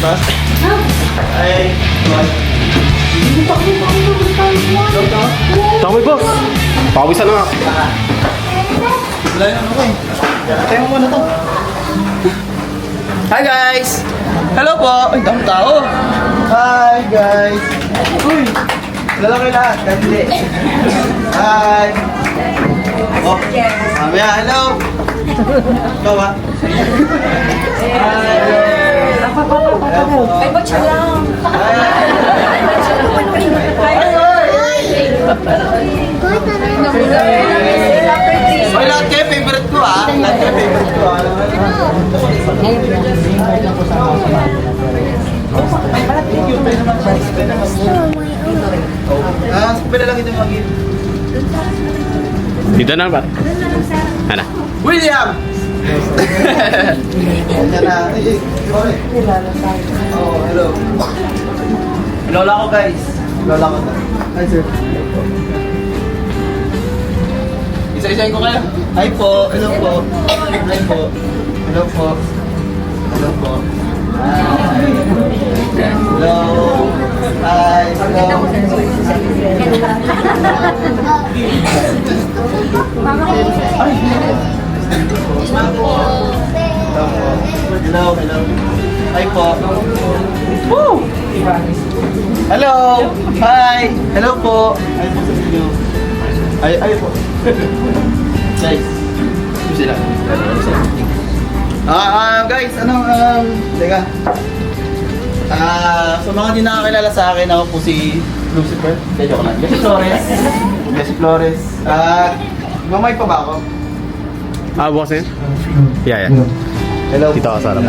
Ay, Tama boss. Pawisan na nga. wala na ako eh. Tayo mo muna to. Hi guys! Hello po! Ay, dami tao! Hi guys! Uy! Kilala kayo lahat, kahit hindi. Hi! Oh, mamaya, hello! Ikaw ba? Hi! Ay, ba't siya lang? Ay, lahat kayo favorite ko ah! Lahat kayo favorite ko ah! Ah, pwede lang ito mag-in. Dito na ba? Ano? William! Yan na. Oh, hello. Lola ko guys. Lola ko. Hi sir. Isa-isahin ko kayo. Hi po. Hello po. Hi po. Hello po. Hello po. Hi. Hello. Hi. Hello. Ay. Hello, hello. Hi po. Woo! Hello! Hi! Hello po! Hi po sa inyo. Ay po. Guys, ito sila. Guys, teka. Sa mga di nakakilala sa akin, ako po si Lucifer. Medyo ko lang. Jesse Flores. Jesse Flores. Mamay pa ba ako? Boss eh? Yeah. Hello. Dito ka sa harap.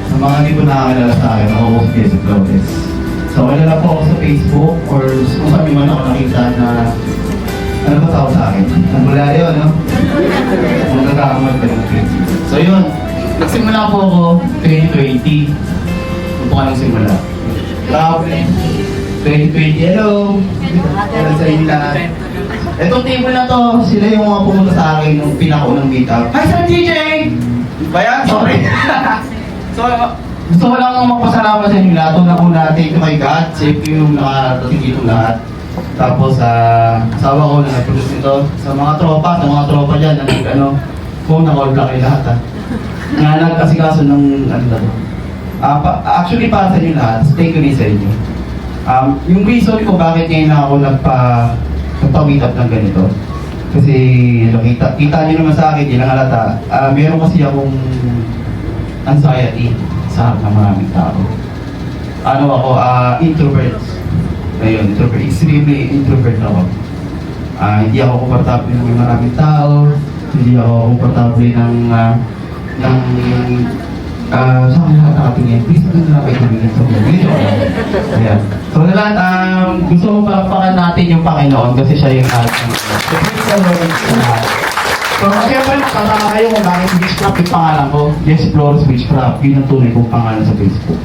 Sa mga hindi ko nakakilala sa akin, ako po si Jesse Flores. So, kilala po ako sa Facebook or kung saan man ako nakita na ano ba tawag sa akin? Nagmula yun, no? Kung nagkakamag ka ng tweet. So, yun. Nagsimula po ako 2020. Kung po ka nang simula. Grabe. 2020, hello! Hello sa inyo lahat. Itong table na to, sila yung mga pumunta sa akin nung pinakaunang meetup. Hi, Sir DJ! Bayan? Sorry. So, gusto ko lang magpasalamat sa inyo lahat. Una po natin, oh my God, safe yung nakarating dito lahat. Tapos, asawa ko na nag-produce nito. Sa mga tropa dyan, na kung na-call ka kayo lahat, ha. Nga nagkasikaso ng, actually, para sa inyo lahat, thank you rin sa inyo. Yung reason ko bakit ngayon ako nagpa-meet up ng ganito. Kasi, kita nyo naman sa akin, ilang halata, meron kasi akong anxiety sa harap ng maraming tao. Introvert. Ayun, introvert. Extremely introvert ako. Hindi ako komportable ng maraming tao. Hindi ako komportable saan ka lahat nakatingin? Please, ano na kayo tumingin sa video? Ayan. So, na lahat, gusto ko palapakan natin yung Panginoon kasi siya yung So, please, sa lahat. So, siyempre, nakataka kayo kung bakit Witchcraft yung pangalan ko. Jesse Flores Witchcraft. Yun ang tunay kong pangalan sa Facebook.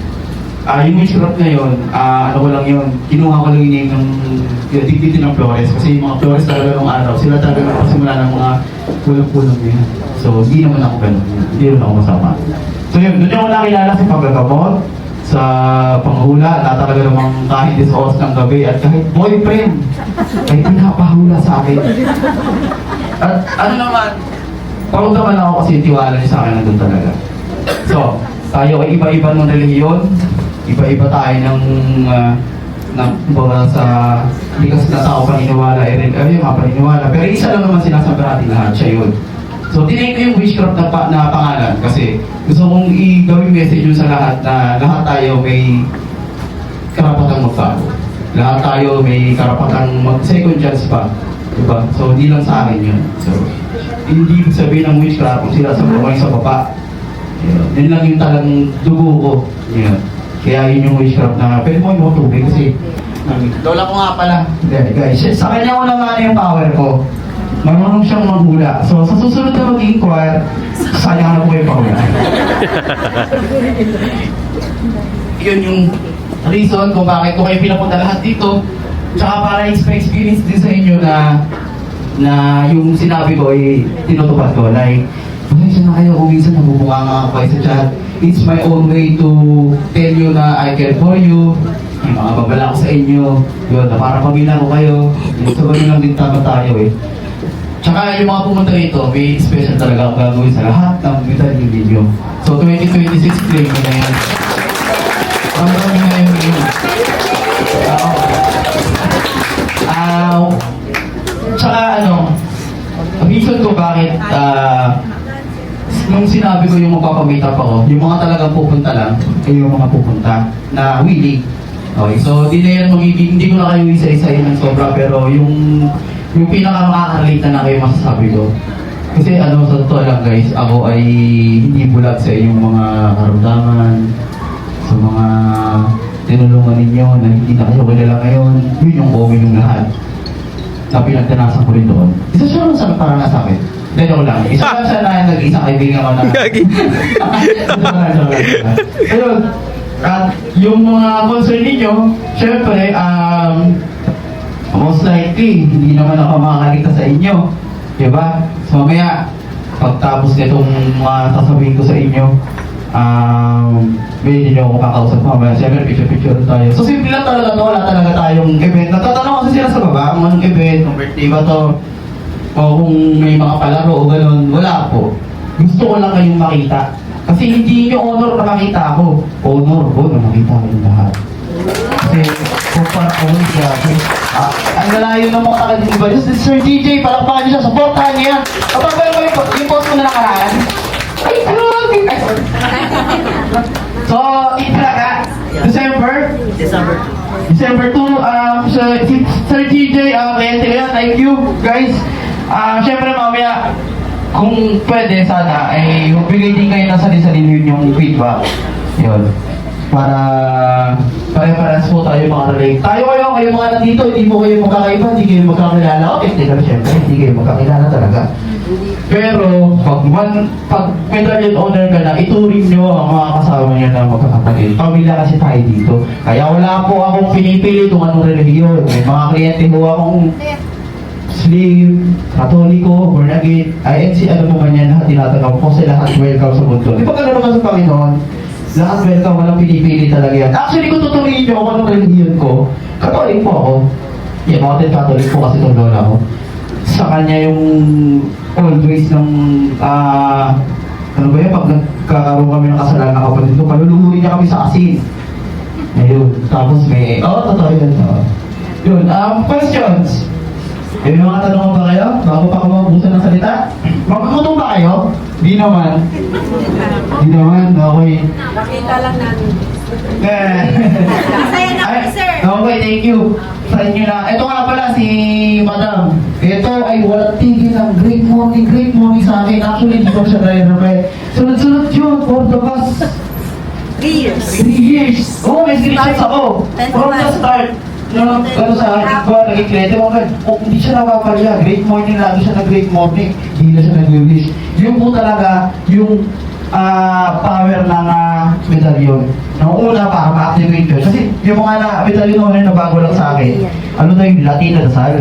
Yung Witchcraft na yun, ano ko lang yun, kinuha ko lang yung name ng Dictity ng Flores. Kasi yung mga Flores talaga nung araw, sila talaga nagpasimula ng mga kulang-kulang yun. So, hindi naman ako ganun. Hindi rin ako masama. So yun, doon yung nakilala sa pagkakamot, sa panghula, na talaga namang kahit 10 oras ng gabi at kahit boyfriend, ay pinapahula sa akin. At ano naman, parudaman ako kasi tiwala niya sa akin na doon talaga. So, tayo ay iba-iba ng relihiyon, iba-iba tayo ng sa hindi kasi na tao paniniwala, yung mga paniniwala. Pero isa lang naman sinasabi natin lahat, siya yun. So, tinake ko yung Witchcraft na pangalan kasi gusto kong i-gawing message yun sa lahat na lahat tayo may karapatang magbago. Lahat tayo may karapatang mag-second chance pa. Diba? So, hindi lang sa akin yun. So, hindi sabihin ng Witchcraft kung sila sa mga sa baba. Yun lang yung talang dugo ko. Yun. Kaya yun yung Witchcraft na pwede mo yung tubig kasi lola ko nga pala. Hindi, guys. Sa kanya ko naman yung power ko. Marunong siyang maghula. So, sa susunod na mag-inquire, sayang na po yung pahula. Yun yung reason kung bakit ko kayo pinapunta lahat dito. Tsaka para experience din sa inyo na yung sinabi ko ay tinutupad ko. Like, pasensya na kayo kung minsan nabubunga nga ako kayo sa chat. it's my own way to tell you na I care for you. May mga babala ko sa inyo. Yun, na para pamilya ko kayo. So, ganun lang din tama tayo eh. Tsaka yung mga pumunta rito, may special talaga akong gagawin sa lahat ng medallion video. So, 2026 claim ko na yan. Maraming na yung video. Tsaka reason ko bakit nung sinabi ko yung magpapamake up ako, yung mga talagang pupunta lang, ay yung mga pupunta na willing. Okay, so di na yan hindi ko na kayo isa-isahin ng sobra, pero yung pinaka-makakarelate na kayo masasabi ko. Kasi sa totoo lang guys, ako ay hindi bulag sa inyong mga karamdaman, sa mga tinulungan ninyo na hindi na kayo kilala ngayon. Yun yung comment ng lahat na pinagtanasan ko rin doon. Isa siya lang sa parang nasa akin. Dahil ako lang. Isa lang siya na nag-isang kaibigan ko na. Ayun. At yung mga concern ninyo, syempre, most likely, hindi naman ako makakaligtas sa inyo. Diba? So mamaya, pagtapos nitong mga sasabihin ko sa inyo, hindi nyo ako kakausap mamaya. Siyempre, picture-picture tayo. So simple lang talaga to, wala talaga tayong event. Natatanong kasi sila sa baba, kung anong event, kung birthday ba to, o kung may mga palaro o gano'n, wala po. Gusto ko lang kayong makita. Kasi hindi nyo honor na makita ako. Honor ko na makita kayong lahat. Kasi, kung parang ako siya, ang lalayo ng mga taga-diba, Sir DJ, palakpakan niyo siya, supportahan niya yan. Kapag ba yung post ko na nakaraan? Ay, grabe! So, itlaga, December 2, Sir DJ, thank you, guys. Siyempre mamaya, kung pwede sana, ay magbigay din kayo ng sarili-sarili yung feedback. Yun. Para pare-parehas po tayo makarelate. Kayo mga nandito, hindi mo kayo magkakaiba, hindi kayo magkakilala. Okay, siyempre, hindi kayo magkakilala talaga. Pero, pag medallion owner ka na, ituring nyo ang mga kasama nyo na magkakapatid. Pamilya kasi tayo dito. Kaya wala po akong pinipili kung anong religiyon. May mga kliyente ko akong Muslim, Katoliko, born again, INC, ano mo man yan, lahat tinatanong ko sila, lahat welcome sa mundo. Di ba gano'n naman sa Panginoon? Lahat welcome, walang pinipili talaga yan. Actually, kung tutuloyin nyo kung anong religion ko, Katolik po ako. Yeah, mga din Katolik po kasi itong lola ko. Sa kanya yung always ng, ano ba yun, pag nagkakaroon kami ng kasalanan ng kapatid ko, paluluhurin niya kami sa asin. Ayun, tapos may, totoo yun. Yun, questions? May mga tanong ba kayo? Bago pa ako mabusan ng salita? Magkakutong ba kayo? Di naman. Di naman, okay. Nakita lang namin. Masaya na kami, sir. Okay, thank you. Sa inyo na. Ito nga pala si Madam. Ito ay walang tigil ng great morning sa akin. Actually, hindi ko siya nare-reply. Sunod-sunod yun for the past 3 years. 3 years. Oo, may screenshots ako. From the start. Sa akin ba, naging kliyente mo hindi siya napapalya. Great morning, lagi siya na great morning. Hindi na siya nag-wish. Yun po talaga, yung power ng medallion. Nung una, para ma-activate yun. Kasi yung mga medallion na bago lang sa akin, ano na yung Latin na dasal.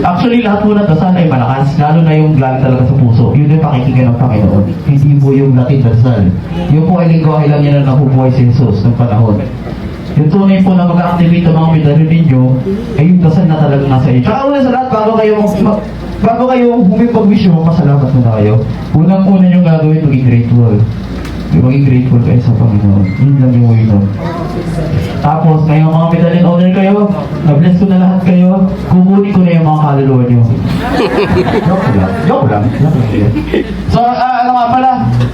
Actually, lahat po ng dasal ay malakas, lalo na yung galing talaga sa puso. Yun yung pakikinggan ng Panginoon. Hindi po yung Latin na dasal. Yung po ay lingwahe lang yan na nabubuhay si Jesus ng panahon. Yung tunay po na mag-activate ang mga medallion ninyo, ay yung dasal na talagang nasa inyo. Tsaka una sa lahat, bago kayo humipag-wish nyo, pasalamat muna kayo. Unang-una yung gagawin, maging grateful. Maging grateful kayo sa Panginoon. Yun lang yung way nun. Tapos, ngayong mga medallion owner kayo, na-bless ko na lahat kayo, kukunin ko na yung mga kaluluwa nyo. Joke lang. So, ano nga pala,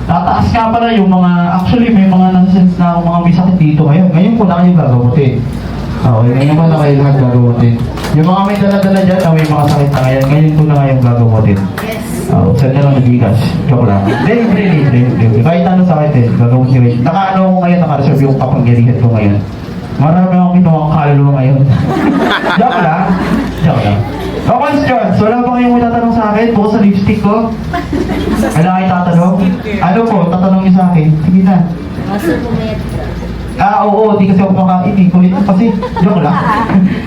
tataas nga pala yung mga, actually may mga nasa-sense na mga may sakit dito ngayon. Ngayon ko na kayo gagamutin. Okay, ngayon pa na kayo lahat gagamutin. Yung mga may dala-dala dyan na may mga sakit na ngayon ko na kayong gagamutin. Saan nyo lang nag-igas? Joke lang. Hindi. Kahit ano sakit gagamutin nyo. Naka-ano ko ngayon, naka-reserve yung kapangyarihan ko ngayon. Marami akong kinuha kaluluwa ngayon. Joke lang. Questions? Wala pa kayong tatanong sa akin? Bukod sa lipstick ko? Wala kayo tatanong? Ano po? Tatanong niyo sa akin? Sige na. Oo, di kasi ako makain. Kulit kasi. Joke lang.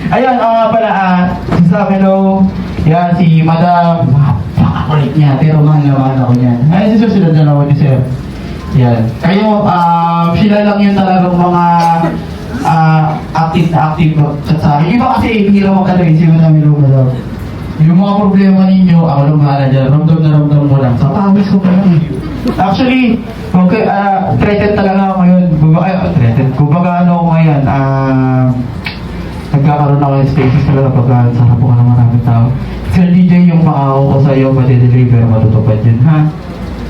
Ayun, pala, si Sam, hello. Yan, si Madam. Napakakulit niya, pero mahal ako niyan. Ayun, si susunod na naman ni Sir. Yan. Kayo, sila lang yung talagang mga active na active chat sa akin. Iba kasi hihira mo ka rin, si Madami Lumador. Yung mga problema ninyo, ako lang mahala dyan. Ramdam mo lang. Sa pawis ko pa lang. Actually, okay, threatened talaga ako ngayon. Threatened. Kumbaga ano ako ngayon, nagkakaroon ako ng spaces talaga pag sa hapukan ng maraming tao. Sir DJ, yung pangako ko sa iyo, pati-deliver, matutupad yun, ha?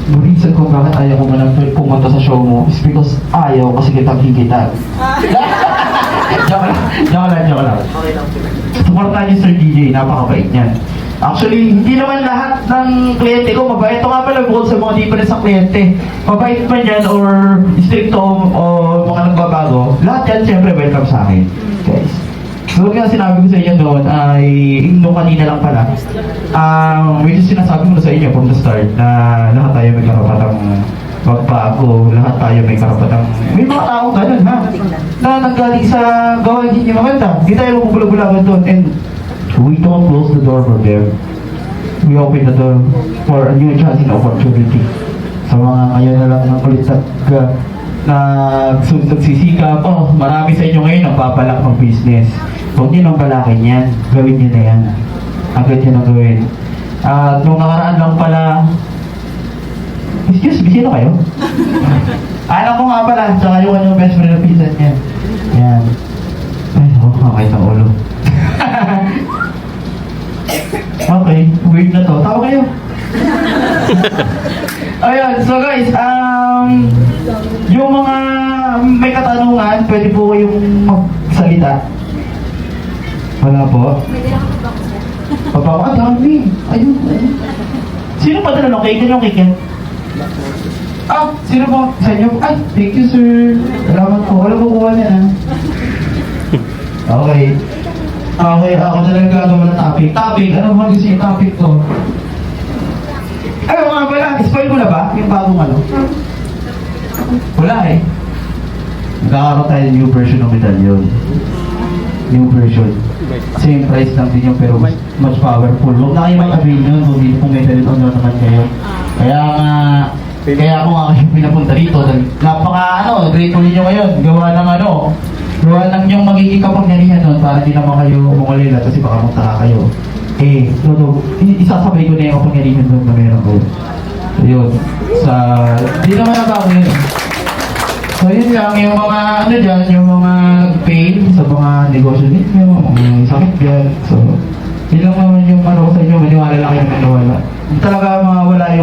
The reason kung bakit ayaw ko man pumunta sa show mo is because ayaw kasi kitang higitag. Joke lang. Supportan niyo Sir DJ, napakabait niyan. Actually, hindi naman lahat ng kliyente ko mabait. Ito nga pala bukod sa mga difference sa kliyente. Mabait man yan or stricto o mga nagbabago. Lahat yan siyempre welcome sa akin. Guys. So, kaya sinabi ko sa inyo doon ay, nung kanina lang pala, which is sinasabi ko sa inyo from the start na lahat tayo may karapatang magbago, lahat tayo may karapatang, may mga taong ganun ha, na nanggaling sa gawain hindi maganda. Hindi tayo mabubula-bulagan doon and we don't close the door for them. We open the door for a new chance and opportunity. Sa mga ngayon na lang ng kulit nagsisikap, marami sa inyo ngayon ang papalak ng business. Huwag nyo nang balakin yan. Gawin nyo na yan. Agad nyo nang gawin. At nung nakaraan lang pala, excuse me, sino kayo? Alam ko nga pala, tsaka yung kanyang best friend na pinsan niya. Yan. Ay, kakait ang ulo. Okay, weird na to. Tao kayo. Ayun, so guys, yung mga may katanungan, pwede po kayong magsalita. Wala po. Pwede lang ako ba ko, sir? Papa, dami. Ayun. Sino pa tanong? Cake yan yung cake yan? Sino po? Sa inyo? Ay, thank you sir. Salamat po. Wala po kuha niya na. Okay. Okay, ako talaga gagawa ng topic. Topic? Ano ba gusto yung topic ko? Ay, nga pala. Spoil ko na ba? Yung bagong ano? Wala eh. Nagkakaroon tayo ng new version ng medallion. New version. Same price lang din yung pero much powerful. Huwag na kayo mag-avail yun. Huwag dito kung medallion on naman kayo. Kaya ako nga kayo pinapunta dito. Grateful ninyo ngayon. Gawa ng yung magiging kapangyarihan nun para di naman kayo mungulila kasi baka magtaka kayo. Isasabay ko na yung kapangyarihan doon na meron ko. So yun. Di naman nabago yun. So yun lang, yung mga dyan, yung mga nag-fail sa mga negosyo ninyo, mga sakit dyan. So, yun lang naman yung ko sa inyo, maniwala lang kayo maniwala. Hindi talaga mawala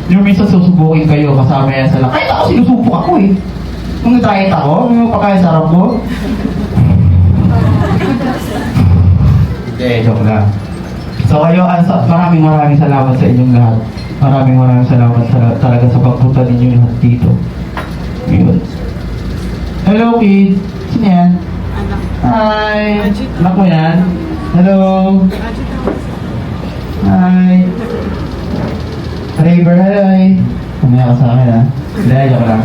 yung minsan susubukin kayo kasama yan sa lang. Kahit ako sinusubok ako eh. Kung nag-diet ako, yung pagkakasarap ko. Joke lang. So kayo, maraming salamat sa inyong lahat. Maraming salamat talaga sa pagpunta ninyo lahat dito. Yun. Hello, kid. Sino yan? Hi. Anak mo yan? Hello. Hi. Raver, hi. Kumaya ka sa akin, ha? Hindi, joke lang.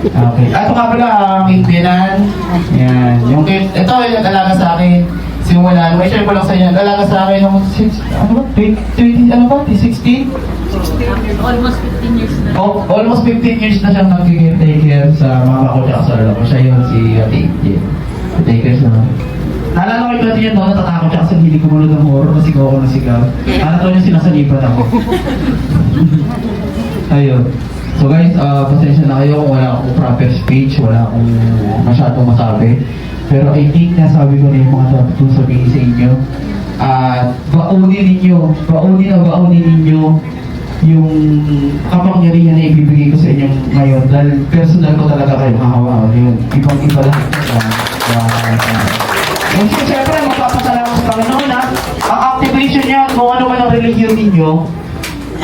Okay. Ito nga pala, ang kaibigan. Yan. Ito yung alaga sa akin. Simulan. May share ko lang sa inyo. Alaga sa akin ng 16? Almost 15 years na. Almost 15 years na siyang nag-take care sa mama ko at sa lolo ko. Siya yun si Ate. Take care sa mga. Naalala ko yung dati yun, natatakot siya kasi hindi ko ng horror, nasigaw ako ng sigaw. Ano niya sinasalipan ako. Ayun. So guys, pasensya na kayo kung wala akong proper speech, wala akong masyadong masabi. Pero I think nasabi ko na yung mga dapat kong sabihin sa inyo. At baunin ninyo yung kapangyarihan na ibibigay ko sa inyo ngayon. Dahil personal ko talaga kayo hahawa. Yun, ibang-iba lahat. And siyempre, magpapasalamat sa Panginoon na ang activation niya, kung ano man ang religion ninyo,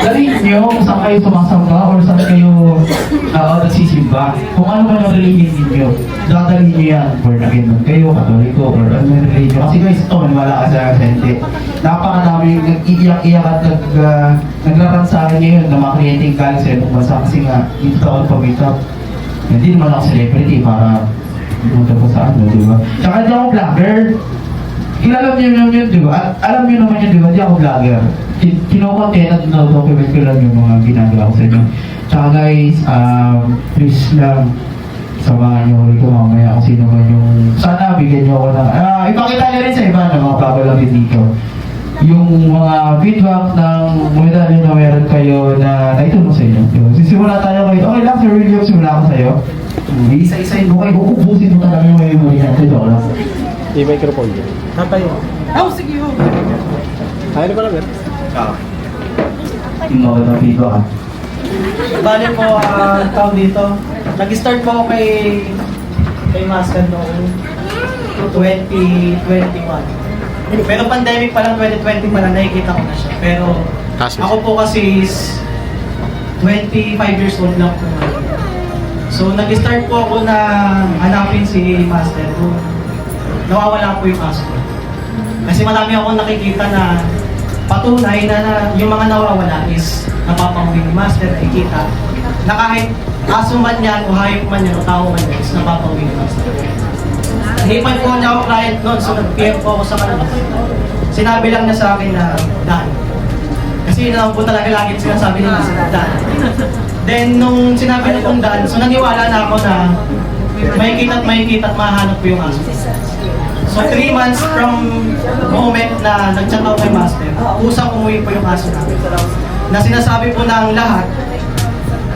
dalhin niyo kung saan kayo sumasamba or saan kayo nagsisimba. Kung ano man ang religion ninyo, dadalhin niyo yan. Or naging kayo, katoliko, or ano yung religion. Kasi guys, ito, wala ka sa sente. Napakadami yung nag-iiyak-iyak at naglarang sa akin ngayon na mga creating galing sa ibang bansa kasi nga, dito ako pag-meet up. Hindi naman ako celebrity para pumunta ko sa ano, di ba? Tsaka hindi ako vlogger. Kilala niyo yun, di ba? At alam niyo naman yun, di ba? Hindi ako vlogger. Kinokontent at na-document ko lang yung mga ginagawa ko sa inyo. Tsaka guys, please lang, samahan niyo ulit ko mamaya kung sino man yung... Sana bigyan niyo ako ng... ipakita niyo rin sa iba na mga papalapit dito. Yung mga feedback ng medalyo na meron kayo na naitulong sa inyo. Sisimula tayo kayo. Okay lang, Sir William, simula ako sa'yo. Isa-isayin mo kayo, uubusin mo talaga yung memory natin. Joke lang. Yung microphone dyan. Tatayo. Oh, sige ho. Ayaw ko lang yan. Yung mga ng feedback ah. Bali po, tawag dito. Nag-start po ako kay Master noong 2021. Pero pandemic pa lang, 2020 pa lang, nakikita ko na siya. Pero Kaso. ako po kasi is 25 years old lang po ngayon. So nag-start po ako na hanapin si Master kung nawawala po yung aso. Kasi marami akong nakikita na patunay na yung mga nawawala is napapanguwi ni Master, nakikita na kahit aso man yan o hayop man yan o tao man yan is napapanguwi ni Master. Hipan po niya ako client noon, so nag-PM po ako sa kanila. Sinabi lang niya sa akin na Dan. Kasi yun lang po talaga lagi sinasabi nila sa Dan. Then nung sinabi niya pong Dan, so naniwala na ako na makikita at mahanap ko yung aso. So 3 months from moment na nag-chat ako kay Master, usang umuwi po yung aso namin. Na sinasabi po ng lahat,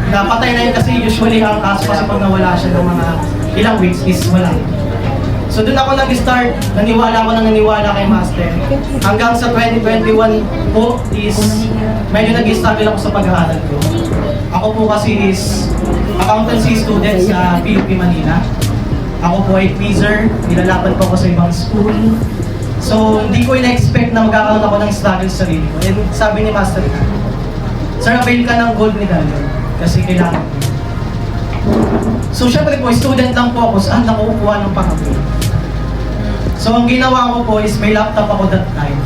na patay na yun kasi usually ang aso kasi pag nawala siya ng mga ilang weeks is wala. So doon ako nag-start, naniwala kay Master. Hanggang sa 2021 po is medyo nag-struggle ako sa pag-aaral ko. Ako po kasi is accountancy student sa PUP Manila. Ako po ay quizzer, nilalaban po ako sa ibang school. So hindi ko in-expect na magkakaroon ako ng struggle sa sarili ko. And sabi ni Master, Sir, avail ka ng gold medallion kasi kailangan ko. So syempre po, student lang po ako, saan ako kukuha ng pang-avail? So ang ginawa ko po is may laptop ako that time.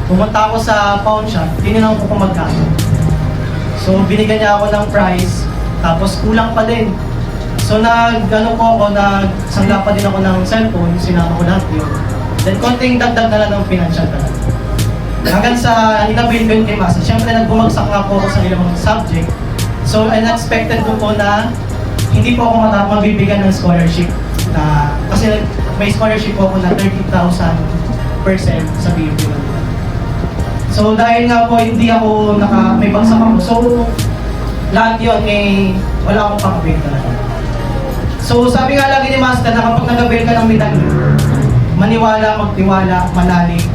Pumunta ako sa pawn shop, tinanong ko kung magkano. So binigyan niya ako ng price, tapos kulang pa din. So nag-ano po ako, nagsangla pa din ako ng cellphone, sinama ko lahat yun. Then konting dagdag na lang ng financial talaga. Hanggang sa inabil ko yun kay Master, syempre nagbumagsak nga po ako sa ilang subject. So unexpected ko po na hindi po ako mabibigyan ng scholarship. Kasi may scholarship po ako na 30,000% sa PUP. So dahil nga po hindi ako may bagsak ako, so lahat yun wala akong pang-avail talaga. So sabi nga lagi ni Master na kapag nag-avail ka ng medallion, maniwala, magtiwala, manalig,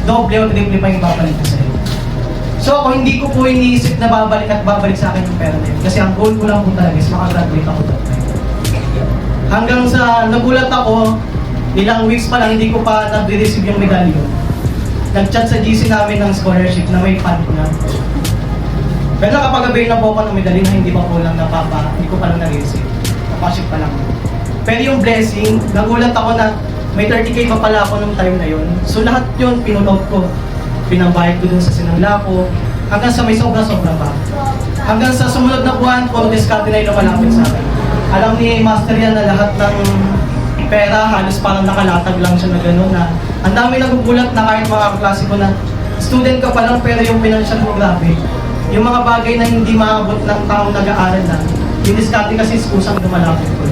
doble o triple pa yung babalik ko sa'yo. So ako hindi ko po iniisip na babalik sa akin yung pera na yun. Kasi ang goal ko lang po talaga is makagraduate ako that time. Hanggang sa nagulat ako, ilang weeks pa lang hindi ko pa nag-receive yung medallion. Nag-chat sa GC namin ng scholarship na may fund na. Pero nakapag-avail na po ako ng medallion na hindi pa po lang hindi ko pa lang na-receive. Napaship pa lang. Pero yung blessing, nagulat ako na may 30K pa pala ako nung time na yun. So lahat yun, pinuload ko. Pinabayad ko dun sa sinangla ko. Hanggang sa may sobra-sobra pa. Hanggang sa sumunod na buwan, puro diskarte na yung lumalapit sa akin. Alam ni Master yan na lahat ng pera, halos parang nakalatag lang siya na gano'n na ang dami nagugulat na kahit mga klase ko na student ka pa lang pero yung financial mo grabe. Yung mga bagay na hindi maabot ng taong nag-aaral na, yung diskarte kasi kusang lumalapit ko.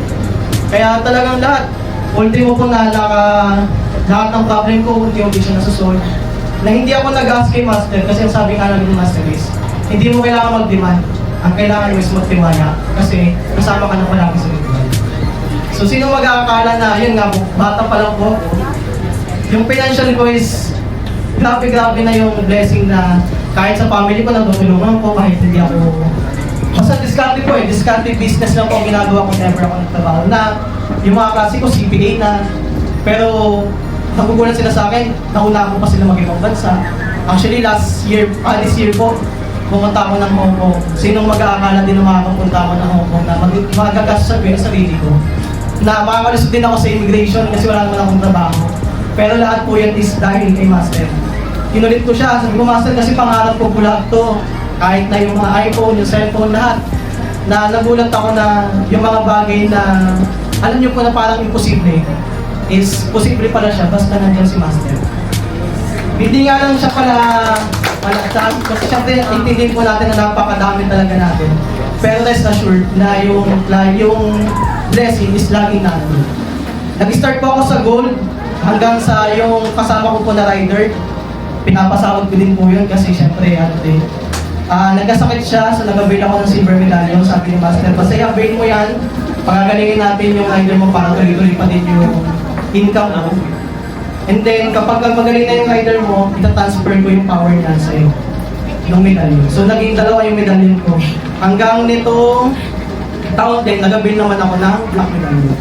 Kaya talagang lahat, ultimo ko na lahat ng problem ko, unti-unti siya nasusolve. Na hindi ako nag-ask kay Master kasi ang sabi nga lang ni Master is, hindi mo kailangan mag-demand. Ang kailangan mo is magtiwala kasi kasama ka na palagi sa demand. So sino mag-aakala na, yun nga po, bata pa lang po ako. Yung financial ko is, grabe na yung blessing na kahit sa family ko natutulungan ko, kahit hindi ako. Basta discarte po discarte business lang po ang ginagawa ko, never ako nagtrabaho na. Yung mga klase ko, CPA na. Pero nagugulat sila sa akin, nauna ako pa sila mag-ibang bansa. Actually, this year po, pumunta ako ng Hong Kong. Sinong mag-aakala din na makakapunta ako ng Hong Kong na magagastos sa sarili ko. Na makakalusot din ako sa immigration kasi wala naman akong trabaho. Pero lahat po yan is dahil kay Master. Kinulit ko siya, sabi ko, Master, kasi pangarap ko pula to. Kahit na yung mga iPhone, yung cellphone, lahat. Na nagulat ako na yung mga bagay na alam niyo po na parang imposible is posible pala siya basta nandiyan si Master. Hindi nga lang siya pala malagtan kasi syempre intindihin po natin na napakadami talaga natin. Pero rest assured na yung blessing is laging natin. Nag-start po ako sa gold hanggang sa yung kasama ko po na rider. Pinapasahod ko din po yun kasi syempre nagkasakit siya, so nag-avail ako ng silver medallion. Sabi ni Master, basta i-avail mo yan, pagagalingin natin yung rider mo para tuloy-tuloy pa din yung income mo. And then, kapag magaling na yung rider mo, itatransfer ko yung power niya sa'yo, yung medallion. So, naging dalawa yung medallion ko. Hanggang nitong taon din, nag-avail naman ako ng black medallion.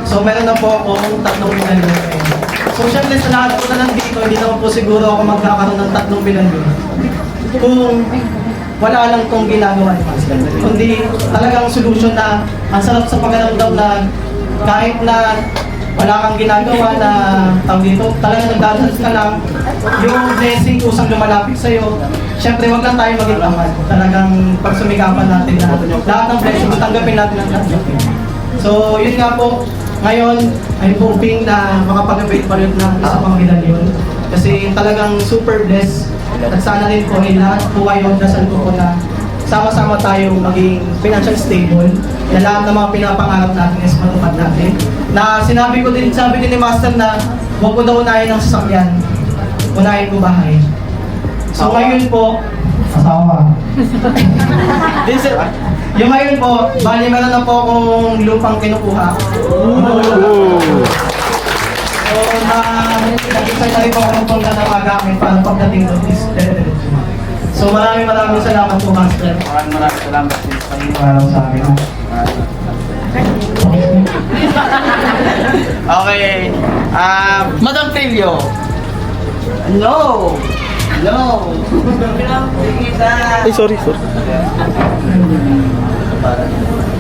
So, meron na po akong 3 medallion ngayon. So, syempre, sa lahat po na nandito, hindi naman po siguro ako magkakaroon ng 3 medallion. Kung wala lang itong ginagawa ni Master. Kundi talagang solution na ang sarap sa pagkaramdam na kahit na wala kang ginagawa na tawag dito, talagang nagdadasal ka lang, yung blessing kusang lumalapit sa'yo. Siyempre, wag lang tayo maging tamad. Talagang pagsumikapan natin na lahat ng blessings, tanggapin natin ang tanggapin. So, yun nga po, ngayon, I'm hoping na makapag-abate pa rin ng isa pang medalyon. Kasi talagang super blessed. At sana rin po ay lahat po kayo, dasal ko na sama-sama tayo maging financial stable, na lahat ng mga pinapangarap natin is matupad natin. Na sabi din ni Master na huwag ko daw unahin ang sasakyan, unahin ko bahay. So ngayon po, asawa. Yung ngayon po, bali meron na po akong lupang kinukuha. So nag-decide na rin po ako magpunta na magamit para pagdating doon is dire-diretso. So maraming salamat po, Master. Maraming salamat din sa inyo. Maraming sa akin. Okay. Madam Trillo. No. No. Ay, sorry.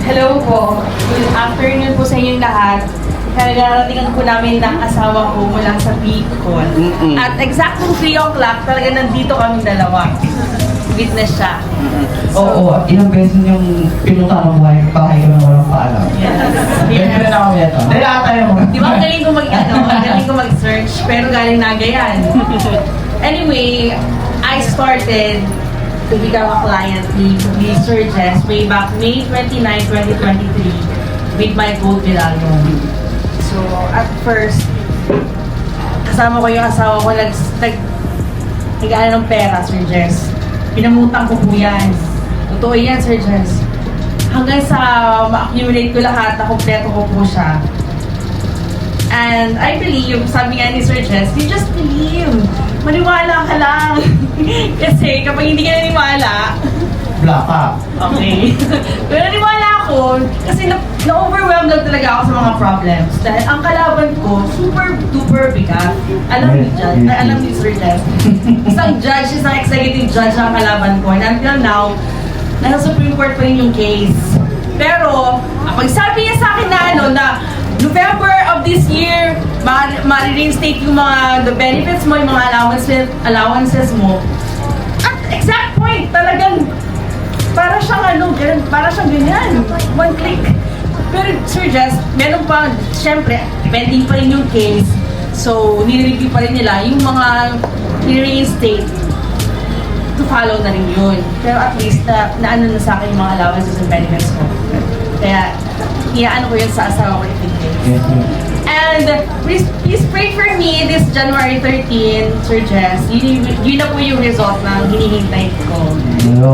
Hello po. Good afternoon po sa inyong lahat. Nagaratingan po namin ng asawa ko mula sa Bicol. At exactly 3 o'clock, talaga nandito kami dalawa. Witness siya. Oo, ilang beses yung pinunta ng bahay ko na walang paalam. Ganyan na kami ito. Dahil tayo mo. Di ba galing ko mag-search, pero galing Nagayan. Anyway, I started to become a client ni Sir Jess way back May 29, 2023 with my gold medallion. So, at first, kasama ko yung asawa ko, nag-ano ng pera, Sir Jess. Pinamutang ko po yan. Totoo yan, Sir Jess. Hanggang sa ma-accumulate ko lahat, na-kompleto ko po siya. And I believe, sabi nga ni Sir Jess, you just believe. Maniwala ka lang. Kasi kapag hindi ka naniwala, Black up. okay. Pero naniwala ako, kasi na-overwhelmed lang talaga ako sa mga problems. Dahil ang kalaban ko, super duper bigat. Alam ni Sir Jess. Isang executive judge ang kalaban ko. And until now, nasa Supreme Court pa rin yung case. Pero, pag sabi niya sa akin na November of this year, ma-reinstate yung the benefits mo, yung mga allowances mo. At exact point, talagang para siyang ganyan. One click. Pero Sir Jess, meron pa, syempre, pending pa rin yung case. So, nire-review pa rin nila yung mga i-reinstate to follow na rin yun. Pero at least, na ano na sa akin yung mga allowances and benefits ko. Kaya, iaano ko yun sa asawa ko i-case. And please pray for me this January 13, Sir Jess. Yun na po yung result ng hinihintay ko.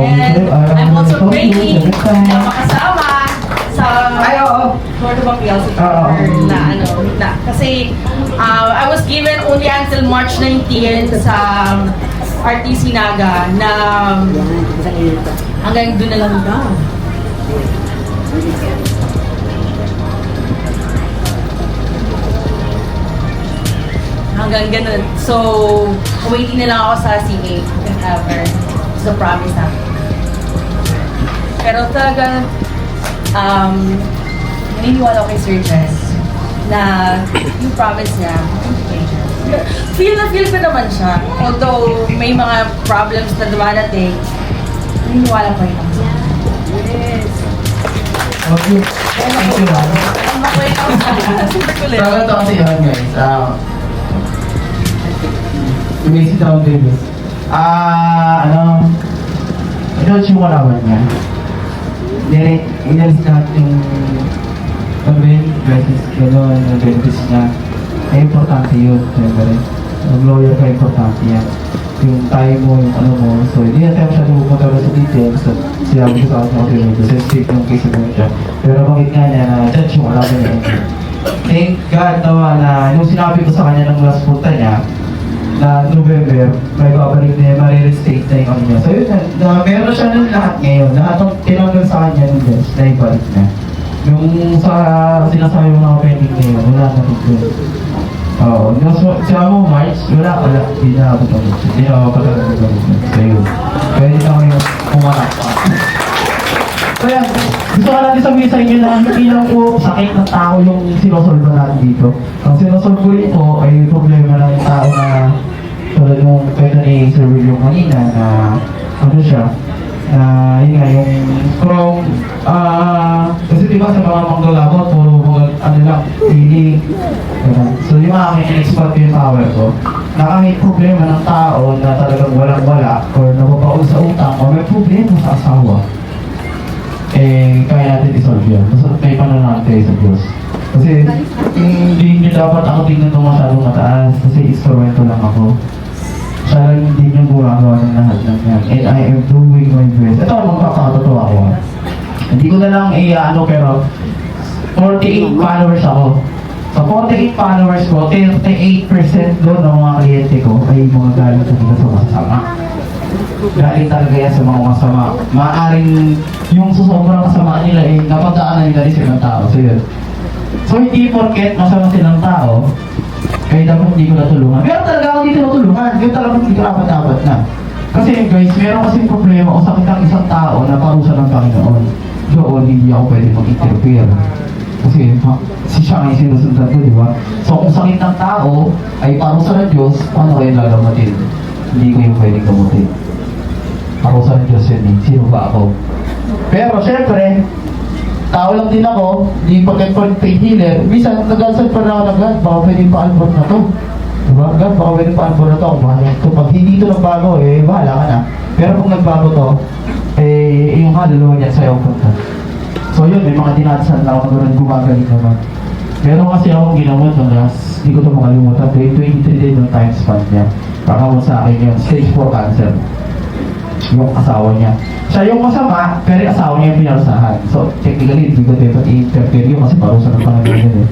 And I'm also praying na makasama sa Court of Appeals kasi I was given only until March 19 sa RTC Naga na hanggang doon na lang daw. Hanggang ganun. So, waiting na lang ako sa CA if ever. So, promise na. Pero talaga, naniniwala ko kay Sir Jess na yung promise niya, feel ko naman siya. Although, may mga problems na dumadating, naniniwala ko rin ako. Yes. Okay. Thank you, ma'am. Ang makulit ako sa super kulit. So, ito kasi yun, guys. Basic down tables. Ito yung wala niya. inalis lahat yung benefits, gano'n, yung benefits niya. Ay, importante yun, siyempre. Mag-lawyer ka, importante yan. Yung time mo, yung ano mo. So, hindi natin masyadong pumunta sa details. So, sinabi ko sa akin mga pinag sensitive yung case mo siya. Pero bakit nga niya na judge yung alam niya. Thank God naman na nung sinabi ko sa kanya ng last punta niya, na November, may babalik na yung marirestate na yung ano niya. So, yun na meron siya ng lahat ngayon. Lahat ng tinanggal sa kanya ng judge na ibalik na. Yung sa sinasabi mo mga pending ngayon, wala na rin. Oo, siya mo, March, wala. Hindi na ako tapos. Hindi na ako patagod. So yun. Pwede na kayo pumanak pa. Kaya, gusto ka natin sabihin sa inyo na hindi lang po sakit ng tao yung sinosolve natin dito. Ang sinosolve ko rin po ay problema ng tao na tulad nung pwede ni Sir William kanina na ano siya, yun nga, yung from, kasi diba sa mga manggalagot, puro mga ano lang, feeling. So yung aking expert yung power ko, na kahit problema ng tao na talagang walang-wala or napapaul sa utang o may problema sa asawa, eh, kaya natin isolve yan. Basta may pananahan tayo sa Diyos. Kasi hindi nyo dapat ako tingnan ito masyadong mataas kasi instrumento lang ako. Siya lang hindi nyo gumagawa ng lahat ng yan. And I am doing my best. Ito, magpapakatotoo ako. Hindi ko na lang ano pero 48 followers ako. Sa 48 followers ko, 38% doon ng mga kliyente ko ay mga galing talaga sa masama. Galing talaga yan sa mga masama. Maaring yung sobrang kasama nila ay napadaanan nila rin silang tao. So yun. So hindi porket masama silang tao, kaya dapat hindi ko natulungan. Pero talaga ako dito natulungan. Kaya talaga hindi ko dapat na. Kasi guys, meron kasing problema o sakit ang isang tao na parusa ng Panginoon. Doon, hindi ako pwede mag-interfere. Kasi si siya ang sinusundan ko, di ba? So kung sakit ng tao ay parusa ng Diyos, paano kayo lalamatin? Hindi ko yung pwedeng gamutin. Parusa ng Diyos yun eh. Sino ba ako? Pero syempre, tao lang din ako, hindi pag-confront pain healer. Minsan, nag-answer pa na ako ng God, baka pwedeng pa-unfront na to. Diba? God, baka pwedeng pa-unfront na to. Bahala to. Pag hindi ito nagbago, eh, bahala ka na. Pero kung nagbago to, eh, yung kaluluwa niya sa'yo ang punta. So yun, may mga dinatsan na ako na gumagaling naman. Meron kasi akong ginamot ng last, hindi ko ito makalimutan, 23 days ng time span niya. Pakamot sa akin yun, stage 4 cancer. Yung asawa niya. Siya yung masama, pero yung asawa niya yung pinarusahan. So, technically, hindi ko dapat i-interfere yun kasi parusa ng Panginoon yun eh.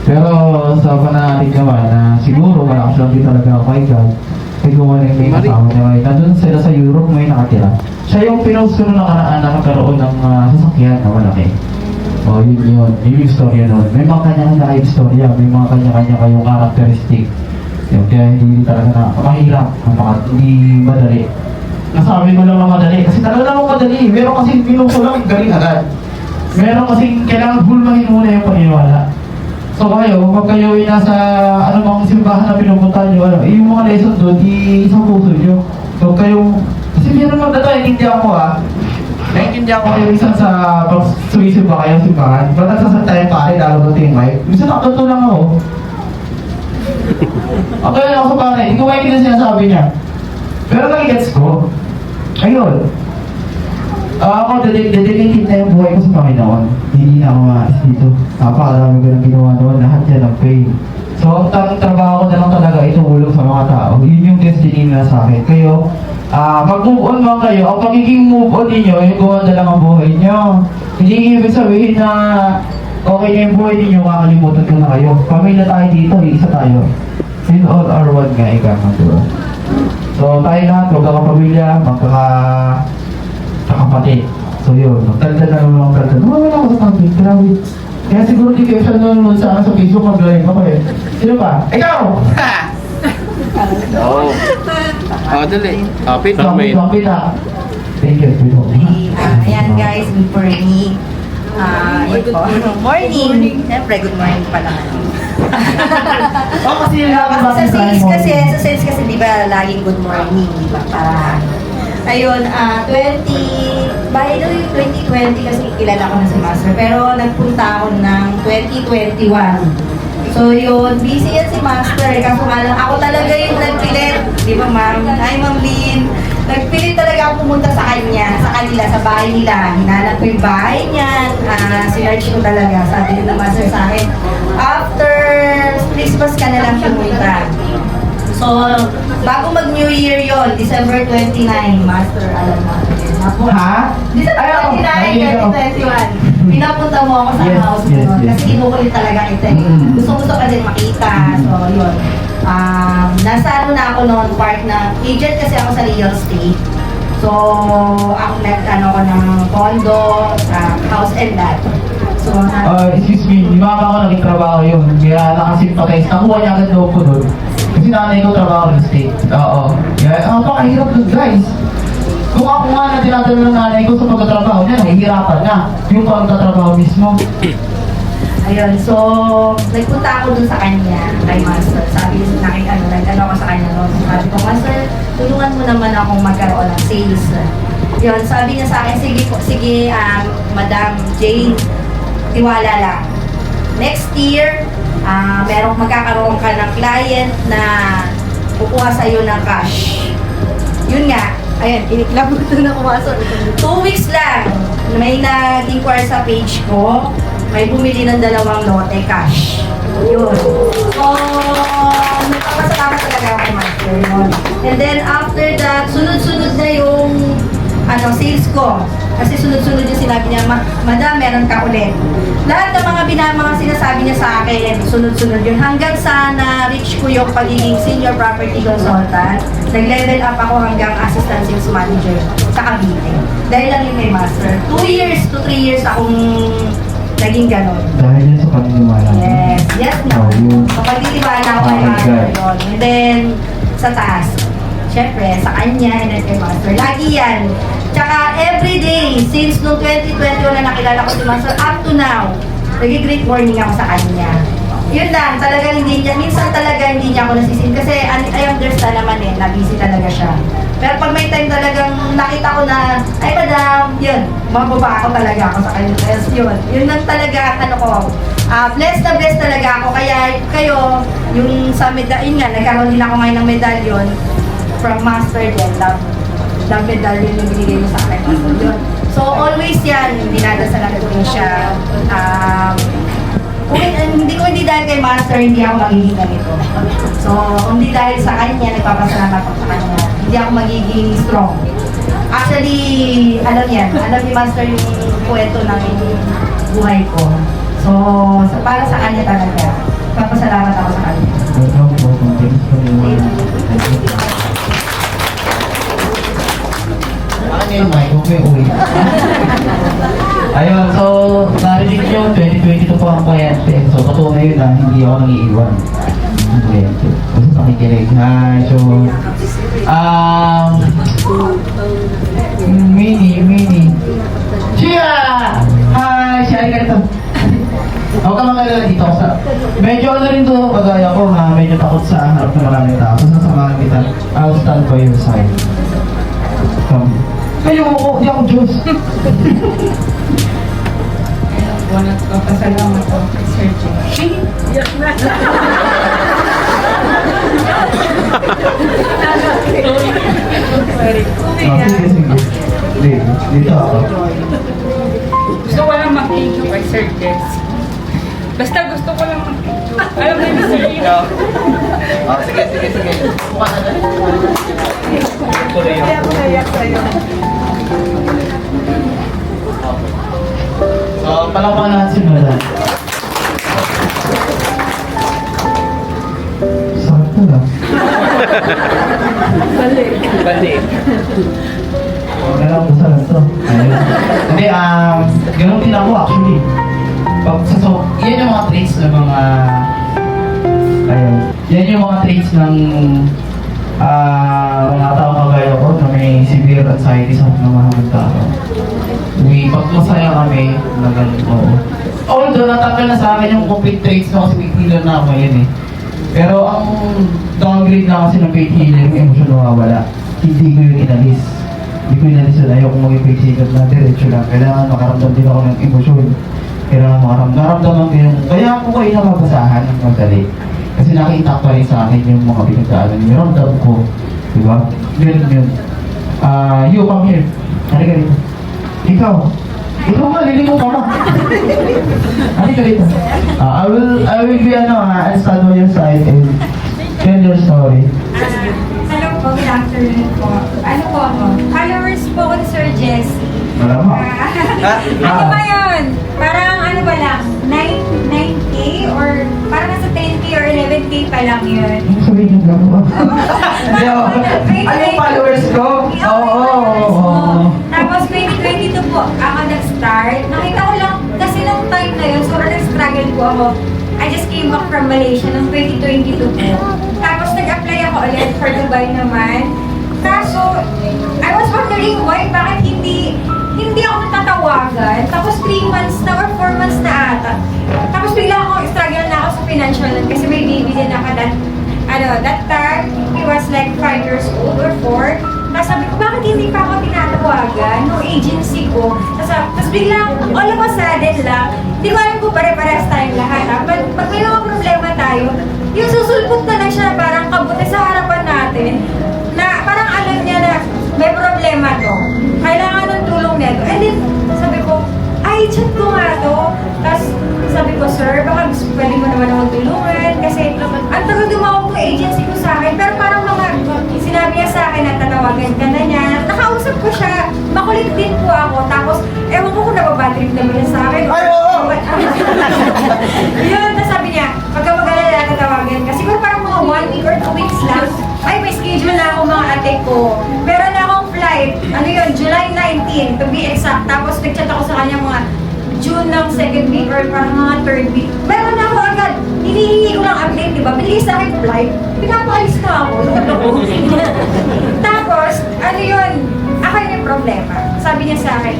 Pero sa panalig naman na siguro malakas lang din talaga ako kay God. Kaya gumaling may asawa niya ngayon. Nandun sila sa Europe may nakatira. Siya yung pinost ko nung nakaraan na magkaroon ng sasakyan na malaki. O, yun yun. Yun yung storya nun. May mga kanya-kanya istorya. May mga kanya-kanya kayong karakteristik. Yun, kaya hindi talaga na mahirap. Hindi madali. Nasabi ko lang na madali. Kasi talaga naman madali. Meron kasing pinuso lang, galing agad. Meron kasing kailangan bulmahin muna yung paniniwala. So kayo, kapag kayo ay nasa anumang simbahan na pinupunta nyo, yung mga lesson doon, isang puso nyo. So kayo, kasi meron naman dito, naiintindihan ko naiintindihan ko kayo isang sa pag sumisimba kayo simbahan. Ba't nagsasanta yung pare, lalo ba yung mic? Minsan nakatuto lang ako. Okay lang ako sa pare, hindi ko maintindihan sinasabi niya. Pero nag-gets ko. Ayun. Ako, dedicated na yung buhay ko sa Panginoon. Hindi na ako maalis dito. Napakarami ko ng ginawa doon. Lahat yan ang pain. So, ang trabaho ko na lang talaga itulong sa mga tao. Yun yung destiny nila sa akin. Kayo, mag-move on man kayo. Ang pagiging move on ninyo, yung gawanda lang ang buhay nyo. Hindi ibig sabihin na okay na yung buhay ninyo, kakalimutan ko na kayo. Pamilya tayo dito, isa tayo. In all are one nga, ika nga doon. So, tayo lahat, magkakapamilya, magkakapatid. So, yun. Magtanda na naman ang kanta. Wala ako sa topic. Grabe. Kaya siguro di kayo siya nanonood sa Facebook, mag-live ako eh. Sino ba? Ikaw! Oo. Oh, dali. Kapit. Kapit ah. Thank you. Ayan guys, good morning. Good morning. Siyempre, good morning pala. Kasi yung Sa sales kasi, di ba, laging good morning, di ba? Para, ayun, 2020 kasi kilala ko na si Master, pero nagpunta ako ng 2021. So yun, busy yan si Master, kaso nga lang, ako talaga yung nagpilit, di ba ma'am? Hi Ma'am Lynn. Nagpilit talaga ako pumunta sa kanila, sa bahay nila. Hinanap ko yung bahay niyan. Sinerch ko talaga. Sabi nila master sa akin, after Christmas ka na lang pumunta. So, bago mag-New Year yon, December 29, master, alam mo. Ha? December 29, 2021. Pinapunta mo ako sa Yes, house yes, ko. yes. Kasi inukulit talaga kita. Gusto ka din makita. So, yun. Nasa ano na ako noon, part na, agent kasi ako sa real estate. So, ako nag-ano ko ng condo, house and lot. So, Excuse me, di ba ako naging trabaho yun? Kaya nakasympathize. Nakuha niya agad loob ko doon. Kasi nanay ko trabaho real estate. Oo. Kaya ang pakahirap doon, guys. Kung ako nga na tinatalo ng nanay ko sa pagtatrabaho niya, nahihirapan na. Yung pagtatrabaho mismo. ayun, so, nagpunta ako dun sa kanya, kay Master. Sabi niya, nag-ano ako sa kanya noon. Sabi ko, Master, tulungan mo naman akong magkaroon ng sales. Yun, sabi niya sa akin, sige, Madam Jane, tiwala lang. Next year, magkakaroon ka ng client na kukuha sa'yo ng cash. Yun nga, ayan, iniklap ko ito na kumasok. 2 weeks lang, may nag-inquire sa page ko, may bumili ng 2 lote cash. Yun. So, nagpapasalamat talaga ako, Master. Yun. And then, after that, sunod-sunod na yung sales ko. Kasi sunod-sunod yung sinabi niya, Madam, meron ka ulit. Lahat ng mga sinasabi niya sa akin, sunod-sunod yun. Hanggang sa na-reach ko yung pagiging senior property consultant, nag-level up ako hanggang assistant sales manager sa Cavite. Dahil lang yun kay Master. 2 years to 3 years akong naging ganon. Dahil yan sa paniniwala. Yes no. So, pagtitiwala ako kay Master yun. And then, sa taas, syempre, sa kanya, and then kay Master. Lagi yan. Tsaka, everyday, since noong 2020 na nakilala ko si Master, up to now, nag-great morning ako sa kanya. Yun lang, talagang minsan talaga hindi niya ako nasisin. Kasi I understand naman na busy talaga siya. Pero pag may time talagang nakita ko na, ay Madam, yun, mababa ako talaga ako sa kanya. Yes, yun lang talaga, blessed na blessed talaga ako. Kaya kayo, yung sa medalyon nga, nagkaroon din ako ngayon ng medalyon from Master din, love medalyon yung binigay mo sa akin. Yun. So always yan, dinadasalan ko rin siya. Hindi dahil kay Master, hindi ako magiging ganito. So, hindi dahil sa kanya, nagpapasalamat ako sa kanya. Hindi ako magiging strong. Actually, alam ni Master yung kwento ng buhay ko. So, para sa kanya talaga, papasalamat ako sa kanya. Yung mic, huwag mo yung uwi. Ayun, so, narinig nyo, 2022 po ang kliyente. So, totoo na yun na, hindi ako nangiiwan. Ang kliyente. Kasi pakikinig. Hi, so, Mini. Chia! Hi, Chia, ay ganito. Huwag ka magalala dito. Medyo ano rin to, kagaya ko na medyo takot sa harap ng maraming tao. So, sasamahan kita. I'll stand by your side. Come. Kayo ako, di ako Diyos. Papasalamat ako kay Sir Jay. Sige. Dito ako. Gusto ko lang mag-thank you kay Sir Jess. Basta gusto ko lang mag-thank you. Alam mo yung Sir Ino. Sige. Kaya ako naiyak sa'yo. So, palakpakan natin si Madam. Sarap to lang. Balik. Ganun ko sarap to. Ayun. Hindi, ganun din ako actually. Yan yung mga traits ng mga... Ayun. Yan yung mga traits ng mga tao kagaya ko na may severe anxiety sa mga tao. Pag masaya kami, na ganun, oo. Although, natanggal na sa akin yung complete traits na kasi weight healer na ako yun eh. Pero ang downgrade na kasi ng weight healer, yung emosyon nawawala. Hindi ko yun inalis. Hindi ko inalis yun. Ayaw kong maging weight healer na diretso lang. Kailangan makaramdam din ako ng emosyon. Kailangan makaramdaman din yung... Kaya ako kayo nababasahan ng madali. Kasi nakita pa rin sa akin yung mga pinagdaanan. Yung ramdam ko. Diba? Ganun yun. You, come here. Halika rito. Ikaw nga, lilingon ka mo. Halika rito. I will be, I'll stand on your side and tell your story. Hello po, good afternoon po. Ano po ako? Followers po ako ni Sir Jesse. Malamang. Ano ba yun? Parang ano ba lang? 9K or parang nasa 10K or 11K pa lang yun. Ano sabihin yung gano'n ba? Ano yung followers ko? Oo. Tapos 2022 po, ako nag-start. Nakita ko lang, kasi nung time na yun, sobrang nag-struggle po ako. I just came back from Malaysia noong 2022 po. Tapos nag-apply ako ulit for Dubai naman. Kaso, I was wondering why, bakit hindi ako natatawagan. Tapos 3 months na or 4 months na ata. Tapos bigla ako, struggle na ako sa financial nun kasi may baby din ako that time, he was like 5 years old or 4. Tapos sabi ko, bakit hindi pa ako tinatawagan ng agency ko? Tapos bigla, all of a sudden lang, hindi ko alam kung pare-parehas tayong lahat. Pag may mga problema tayo, yung susulpot na lang siya parang kabuti sa harapan natin, na parang alam niya na may problema to. Kailangan ng tulong nito. And then, sabi ko, ay, chat ko nga to. Tapos, sabi ko, sir, baka pwede mo naman akong tulungan. Kasi, ang tagal dumawag ng agency ko sa akin. Pero parang sinabi niya sa akin na tatawagan ka na niya. Nakausap ko siya. Makulit din po ako. Tapos, ewan ko kung nababatrip naman niya sa akin. Ay, oo! Yun, tapos sabi niya, pagka mag-alala, tatawagan ka. Siguro parang mga 1 week or 2 weeks lang. Ay, may schedule na ako mga ate ko. Meron na akong flight. Ano yun, July 19 to be exact. Tapos nag-chat ako sa kanya mga June ng 2nd week or parang mga 3rd week. Meron na ako agad. Hinihingi ko lang update, di ba? Bilis sa akin flight. Pinapalis na ako. Tapos, ano yun, ako yun yung problema. Sabi niya sa akin,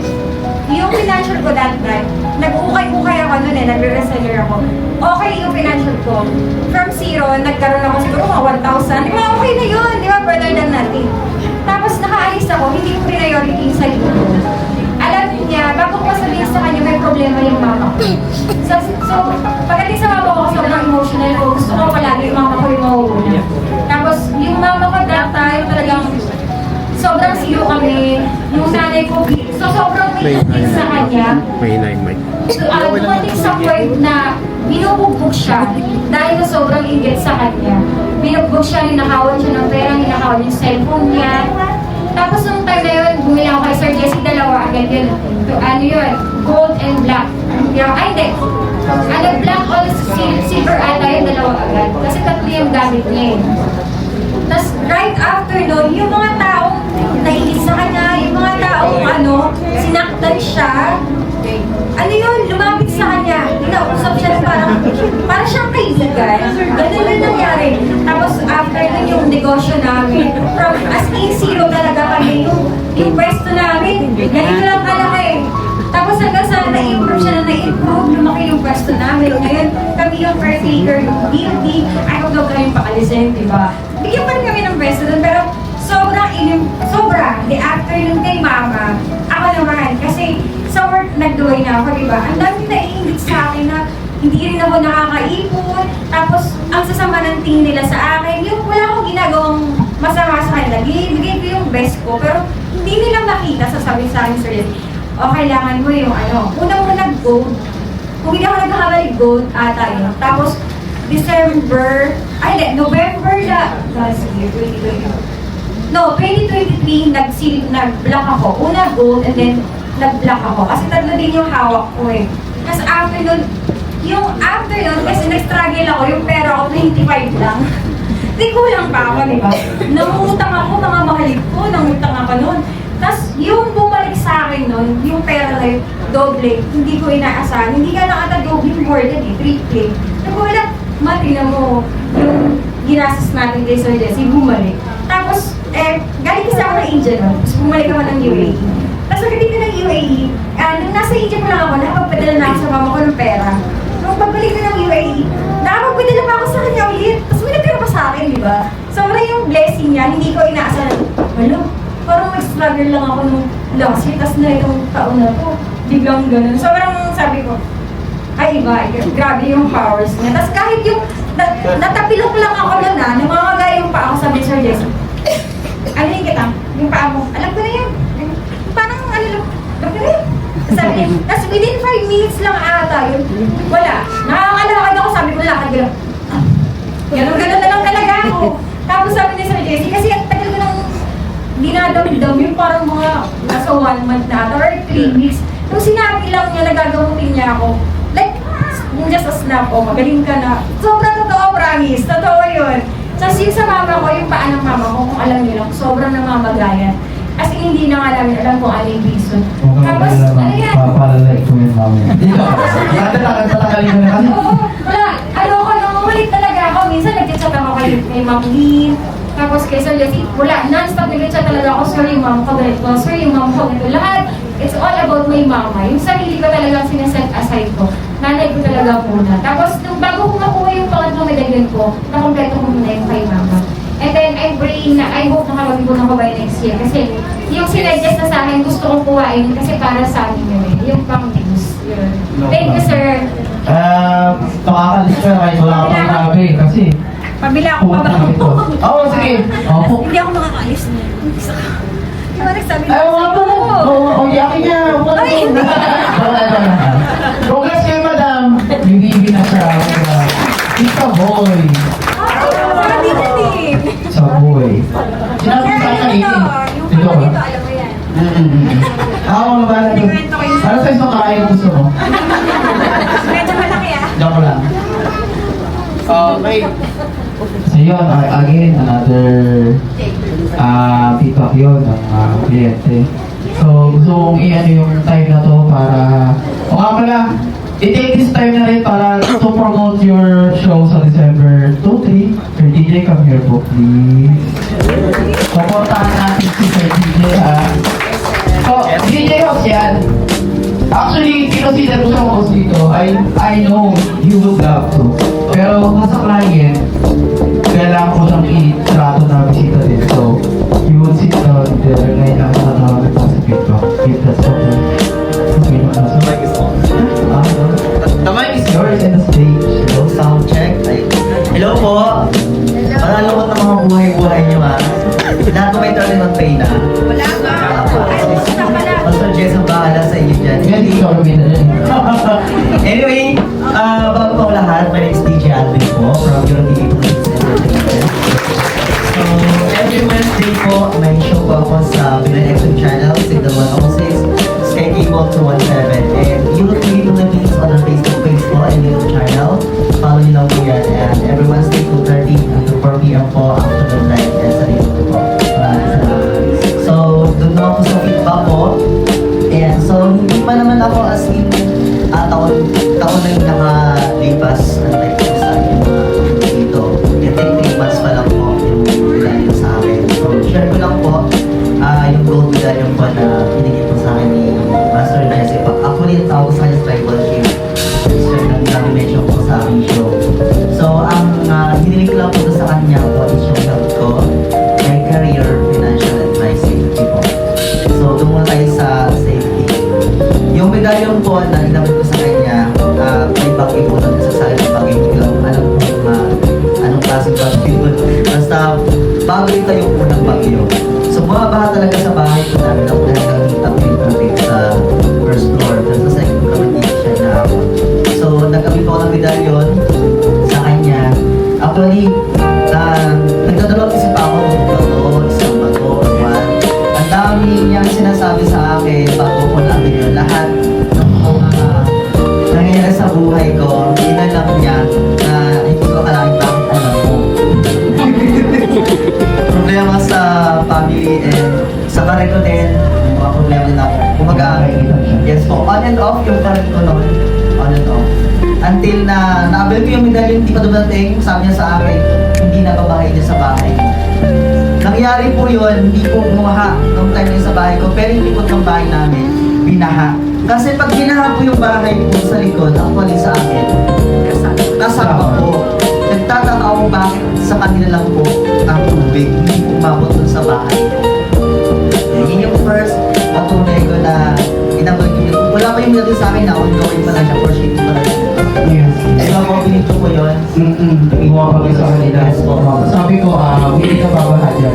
yung financial ko that time, nag-ukay-ukay ako nun nagre-reseller ako. Okay yung financial ko. From zero, nagkaroon ako siguro mga 1,000. Di ba, okay na yun. Di ba, better than nothing. Tapos nakaalis ako, hindi ko priority yung sarili ko. Alam niya, bago ko sabihin sa kanya, may problema yung mama ko. So pagdating sa mama ko, sobrang emotional ko. Gusto ko palagi yung mama ko yung mauuna. Tapos, yung mama ko that time, talagang sobrang zero kami. Yung nanay ko, so sobrang may sa kanya. May mic. Dumating sa point na binubugbog siya dahil sa sobrang inggit sa kanya. Binugbog siya, ninakawan siya ng pera, ninakawan yung cellphone niya. Tapos nung time na yun, bumili ako kay Sir Jesse, dalawa agad yun. Ano yun? Gold and black. Ay, hindi. Ano, black or silver ata yun, dalawa agad. Kasi tatlo yung gamit niya eh. Tapos right after nun, yung mga taong nainis sa kanya, yung mga taong sinaktan siya, ano yun, lumapit sa kanya, kinausap siya na parang siyang kaibigan. Ganun yung nangyari. Tapos after nun yung negosyo namin, from as in zero talaga kami, yung pwesto namin, ganito lang kalaki. Tapos hanggang sa na-improve siya na na-improve, lumaki yung pwesto namin. Ngayon, kami yung caretaker, yung DOD, ayaw daw kami pakalisin, di ba? Bigyan pa rin kami ng pwesto doon, pero sobra, the afternoon kay mama, ako naman, kasi sa work nag-duway na ako, di ba? Ang dami naiingit sa akin na hindi rin ako nakakaipon, tapos ang sasama ng tingin nila sa akin, yung wala akong ginagawang masama sa kanila, bigay ko yung best ko, pero hindi nila makita, sasabi sa akin, Sir Jesse, o kailangan mo yung unang-unang gold, kung hindi ako nagkakamali gold ata yun, tapos November last year, 2022. No, 2023, nag-black ako. Una gold and then nag-black ako. Kasi tatlo din yung hawak ko eh. Kasi after nun, kasi nag-struggle ako, yung pera ko 25 lang. Di kulang pa ako, di ba? Nangutang ako, mga mahalip ko, nangutang ako nun. Tapos yung bumalik sa akin nun, yung pera na yun, doble, hindi ko inaasahan. Hindi ka na ata doble more than 3K. Sabi ko, wala, matignan mo yung ginastos natin kay Sir Jesse, bumalik. Tapos, galing kasi ako ng India nun, tapos bumalik ako ng UAE. Tapos pagdating ko ng UAE, nung nasa India pa lang ako, nakapagpadala na ako sa mama ko ng pera. Nung pagbalik ko ng UAE, nakapagpadala pa ako sa kanya ulit. Tapos may nagpira pa sa akin, di ba? Sobrang yung blessing niya, hindi ko inaasahan. Walo, parang mag-struggle lang ako nung last year, tapos na itong taon na to, biglang ganun. Sobrang sabi ko, ay iba, grabe yung powers niya. Tapos kahit yung, natapilok lang ako nun namamagay yung paa ko sa Sir Jesse. Ano yung kita? Yung paa mo, alam ko within 5 minutes lang ata yun. Wala. Nakakalakad ako, sabi ko lakad gano'n. Ganon-ganon na lang talaga ako. Tapos sabi ni Sir Jesse, kasi ang tagal ko nang dinadamdam yung parang mga nasa 1 month na ata or 3 weeks. Nung sinabi lang niya, nagagamutin niya ako. Like, just a snap, oh, magaling ka na. Sobrang totoo, promise. Totoo yun. Tapos yung sa mama ko, yung paa ng mama ko, kung alam niyo lang, sobrang namamagayan. As in, hindi na nga namin alam kung ano yung reason. Tapos, ano yan? Papalalay ko yun namin. Dito, tatagalin ko na kasi. Oo, wala. Ano ko, nangungulit talaga ako. Minsan nag-chat ako kay Ma'am Lynn. Tapos kay Sir Jesse, wala. Non-stop nag-chat talaga ako. Sir, yung mom ko ganito. Sir, yung mom ko ganito. Lahat, it's all about my mama. Yung sarili ko talagang sineset aside ko. Nanay ko talaga muna. Tapos, nung bago ko makuha yung pangatlong medalyon ko, nakompleto ko muna yung kay mama. And then, I'm praying na, I hope nakapag-ibon ako by next year. Kasi, yung sinedyas na sa akin, gusto kong kuhain kasi para sa amin yun eh. Yung pang-news. Yun. Thank you, sir. Pakakalis ka kahit wala ka pang sabi kasi Pabila ako pa ba? Oo, sige. Opo. Hindi ako makakaalis na. Hindi mo nagsabi Ay, wala pa lang. Oo, yakin niya. Wala pa. Congrats kayo, madam. Hindi na siya. Tita Boy. Sabi na din. Sa boy. Sinabi ko sa akin, Yung dito pala ba? dito, alam mo yan. Ako, mabala doon. Ano size ng kaya gusto mo? Medyo malaki ah. Joke lang. Okay. So yun, again, another feedback yun ng kliyente. So gusto kong i-ano yung time na to para, o nga pala, i-take this time na rin para to promote your show sa December 2-3. Sir DJ, come here po, please. Supportahan natin si Sir DJ, ha? So, DJ host yan. Actually, consider ko sa host dito. I know you would love to. Pero sa client, kailangan ko siyang i-trato na bisita din. So, you would sit down there. Ngayon lang sa tawag ko sa feedback. If that's okay. Okay na The mic is on. The mic is yours in the stage. Hello, sound check. Ay. Hello po. Paralungkot ng mga buhay-buhay niyo ha. Lahat po may turn on pay na. Wala ba? Ay, gusto pala. Pastor Jess ang bahala sa inyo dyan. Ngayon, hindi ko rin na rin. Anyway, bago po lahat, my name is DJ Alvin po from Your TV Police Entertainment. So, every Wednesday po, may show po ako sa Pinoy Action Channel, Signal 106, Sky Cable 217, and YouTube TV Philippines on our Facebook page po and YouTube channel. Follow nyo lang po yan, and every Wednesday 2:30 until 4 p.m. po, afternoon live, and sa YouTube po. Maraming salamat. So, doon naman po sa feedback po. And so, hindi pa naman ako as in taon na yung nakalipas ang like ko sa akin dito. I think 3 months pa lang po yung medalyon sa akin. So, share ko lang po yung gold medalyon po na binigay po sa akin ni Master Jesse. Actually, yung tawag sa kanya tribal chief. Share lang namin mention po sa aking show. So, ang hiniling ko lang po sa kanya po is yung health ko, my career, financial, and my safety po. So, doon muna tayo sa safety. Yung medalyon po na inabot ko sa kanya, may bagay po na nasasabi ng bagay ko lang. Alam ko anong klaseng bagay yun. Basta, bago ito yung unang bagyo. So, bumabaha talaga sa bahay ko namin. Ako na nakakita ko yung tubig sa first floor. Tapos sa second floor, hindi siya na ako. So, nag-abit po ako ng medalyon sa kanya. Actually, nagdadalawang isip ako kung isang bato, or what. Ang dami niyang sinasabi sa akin bago ko namin yun. Lahat ng mga nangyayari sa buhay ko, inalam niya na hindi ko kalahin bakit alam mo. Problema sa family and sa karir ko din, mga problema din ako. Kumaga, yes po, on and off yung karir ko noon. On and off. Until na naabil ko yung medalyon, hindi pa dumating, sabi niya sa akin, hindi na babahay niya sa bahay. Nangyari po yun, hindi po bumaha nung time niya sa bahay ko, pero yung likod ng bahay namin, binaha. Kasi pag binaha po yung bahay po sa likod, actually sa akin, kasama po. Nagtataka ako bakit sa kanila lang po ang tubig, hindi po umabot dun sa bahay. Yun yung first patunay ko na inabot ko yun. Wala pa yung nilagay sa akin na ongoing pa lang siya for shipping pa lang siya. Yes. Ay, mga pinito ko yun. Ikuha pa kayo sa kanila. Sabi ko, hindi ka babahan yan.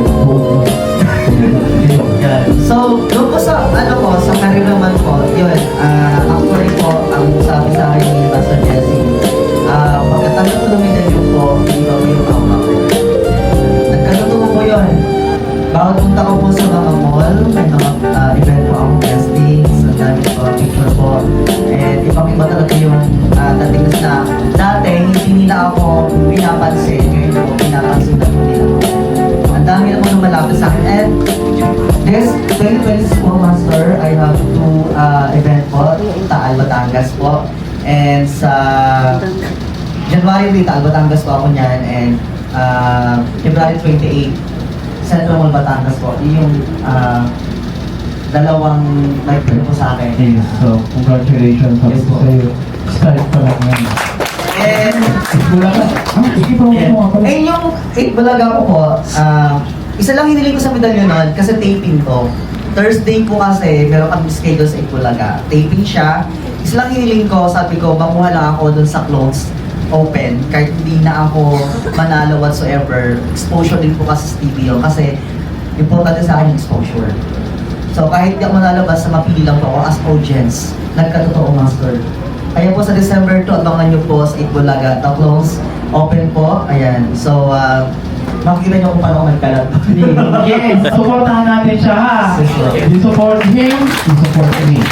Yan. So, doon po sa, sa career naman po, yun, actually po, Bawat punta ko po sa mga mall, may mga event po akong guestings, ang dami po, picture po. And ibang-iba talaga yung dating na dati, hindi nila ako pinapansin. Ngayon po, pinapansin na po nila ako. Ang dami na po nung malapit sa akin. And this 2026 po, Master, I have two event po, Taal, Batangas po. And sa January 3, Taal, Batangas po ako niyan. And February 28, Central Mall, Batangas po. Yun yung dalawang nag-print po sa akin. Yes, so congratulations sa Yes po. sa'yo. Start pa lang yan. And Wala ka? Sige po, yeah. mo pala. Eh, yung 8 balaga ko po, isa lang hiniling ko sa medalyon nun kasi taping to. Thursday po kasi, meron kami schedule sa 8 balaga. Taping siya. Isa lang hiniling ko, sabi ko, makuha lang ako dun sa clothes open. Kahit hindi na ako manalo whatsoever. Exposure din po kasi sa TV yun. Kasi, importante sa akin yung exposure. So, kahit di ako manalabas, mapili lang po ako as audience. Nagkatotoo, Master. Kaya po sa December 2, abangan nyo po sa 8 balaga. The clothes open po. Ayan. So, makikita nyo kung paano ako nagkalat. Yes, supportahan natin siya ha. You support him, you support me.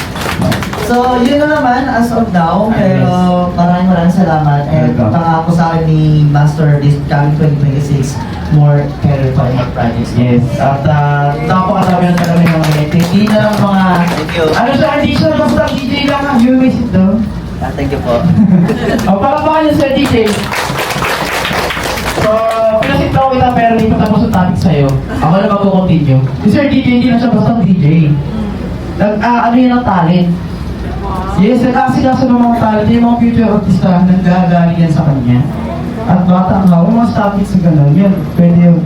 So, yun na naman as of now, pero maraming salamat. And Welcome. pangako sa akin ni Master this coming 2026, more career pa in projects. Yes, at napakadami na talaga yung mga ganito. Hindi na lang mga... Thank you. Ano siya, hindi siya basta DJ lang ha. You may sit down. Thank you po. O, palakpakan niyo Sir DJ. So, pinasit ako kita pero hindi pa tapos ang topic sa'yo. Ako na mag-continue. Si Sir DJ, hindi na siya basta DJ. Ano yun ang talent? Yes, nag-aasikaso ng mga talent. Yung mga future artista, nanggagaling yan sa kanya. At bata nga, yung mga topics na gano'n, yun, pwede yun.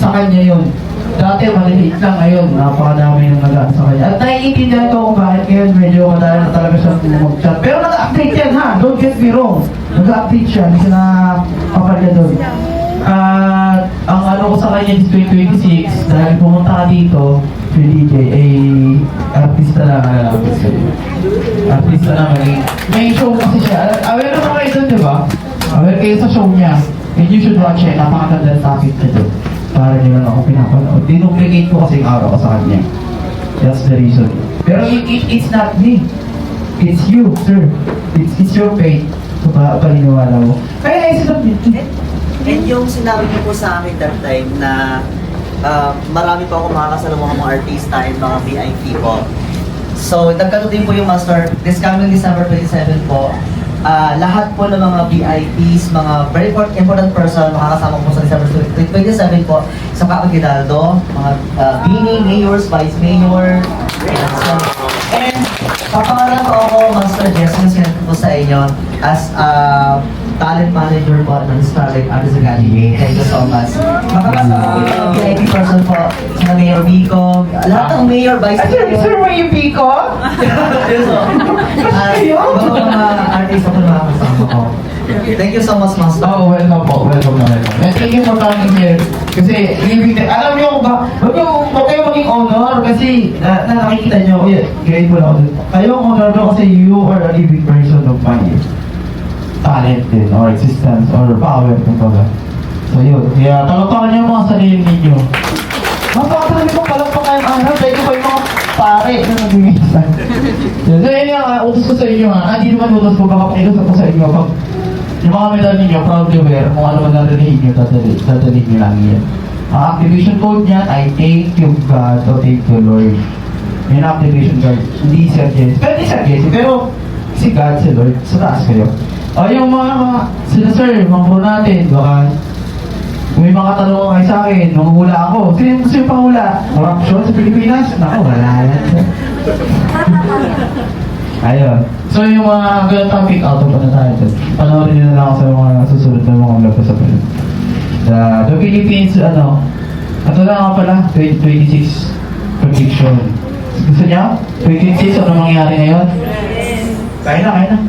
Sa kanya yun. Dati maliliit lang ngayon, napakadami yung nag sa kanya. At naiintindihan ko kung bakit ngayon medyo madali na talaga siya mag-chat. Pero nag-update yan ha, don't get me wrong. Nag-update siya, hindi siya nakapalya doon. At ang ano ko sa kanya is 2026, dahil pumunta ka dito, DJ, ay artista lang nalalapit sa'yo. Artista lang, may show kasi siya. Aware naman kayo doon, di ba? Aware kayo sa show niya. And you should watch it, napakaganda ang topic na doon. Para nyo lang ako pinapanood. Dinuplicate ko kasi yung aura ko sa kanya. That's the reason. Pero it's not me. It's you, sir. It's your fate. So, paniniwala mo. Kaya naisip natin. And yung sinabi niyo po sa amin that time na marami po ako makakasalubong mga artista and mga VIP po. So, nagkaroon din po yung Master this coming December 27 po. Lahat po ng mga VIPs, mga very important person, makakasama po sa December 27 po sa Capitoldo, mga Bini, Mayors, Vice Mayor. And papangalan po ako, Master Jess, yung sinabi po sa inyo as talent manager po ng Starlight Artist Academy. Thank you so much. Makakasama po yung VIP person po, sina Mayor Vico, lahat ng Mayor, Vice Mayor. Sir, may yung Pico? Mga artist ako na makakasama ko. Thank you so much, Master. Oh, welcome po. Welcome na welcome. And thank you for coming here. Kasi, alam niyo kung ba, huwag kayo maging honor kasi nakikita niyo, grateful ako dun. Kayo ang honor doon kasi you are a living person of my talent din, or existence, or power, kumbaga. So yun, kaya palagpakan niyo mga sarili ninyo. Mapakatalabi ko palagpakan kayong araw, dahil ko pa yung mga pare na nag-iisan. So yun nga, utos ko sa inyo ha, hindi naman utos ko, baka pakilos ako sa inyo. Pag yung mga medal ninyo, proudly wear, kung ano man narinig nyo, dadalhin nyo lang yan. Ang activation code niyan ay thank you God o thank you Lord. Yan ang activation code, hindi Sir Jesse. Pero hindi Sir Jesse, pero si God, si Lord, sa taas kayo. O yung mga, sila sir, mga po natin, baka may mga tanong kayo sa akin, manghula ako. Sino gusto yung panghula? Corruption sa Pilipinas? Naku, wala yan. Ayun. So yung mga ganun topic, out of ano tayo dun. Panoorin nyo na lang ako sa mga susunod na mga vlog ko sa Pilipinas. The Philippines, ito lang nga pala, 2026 prediction. Gusto niya? 2026, ano mangyari ngayon? Kaya na.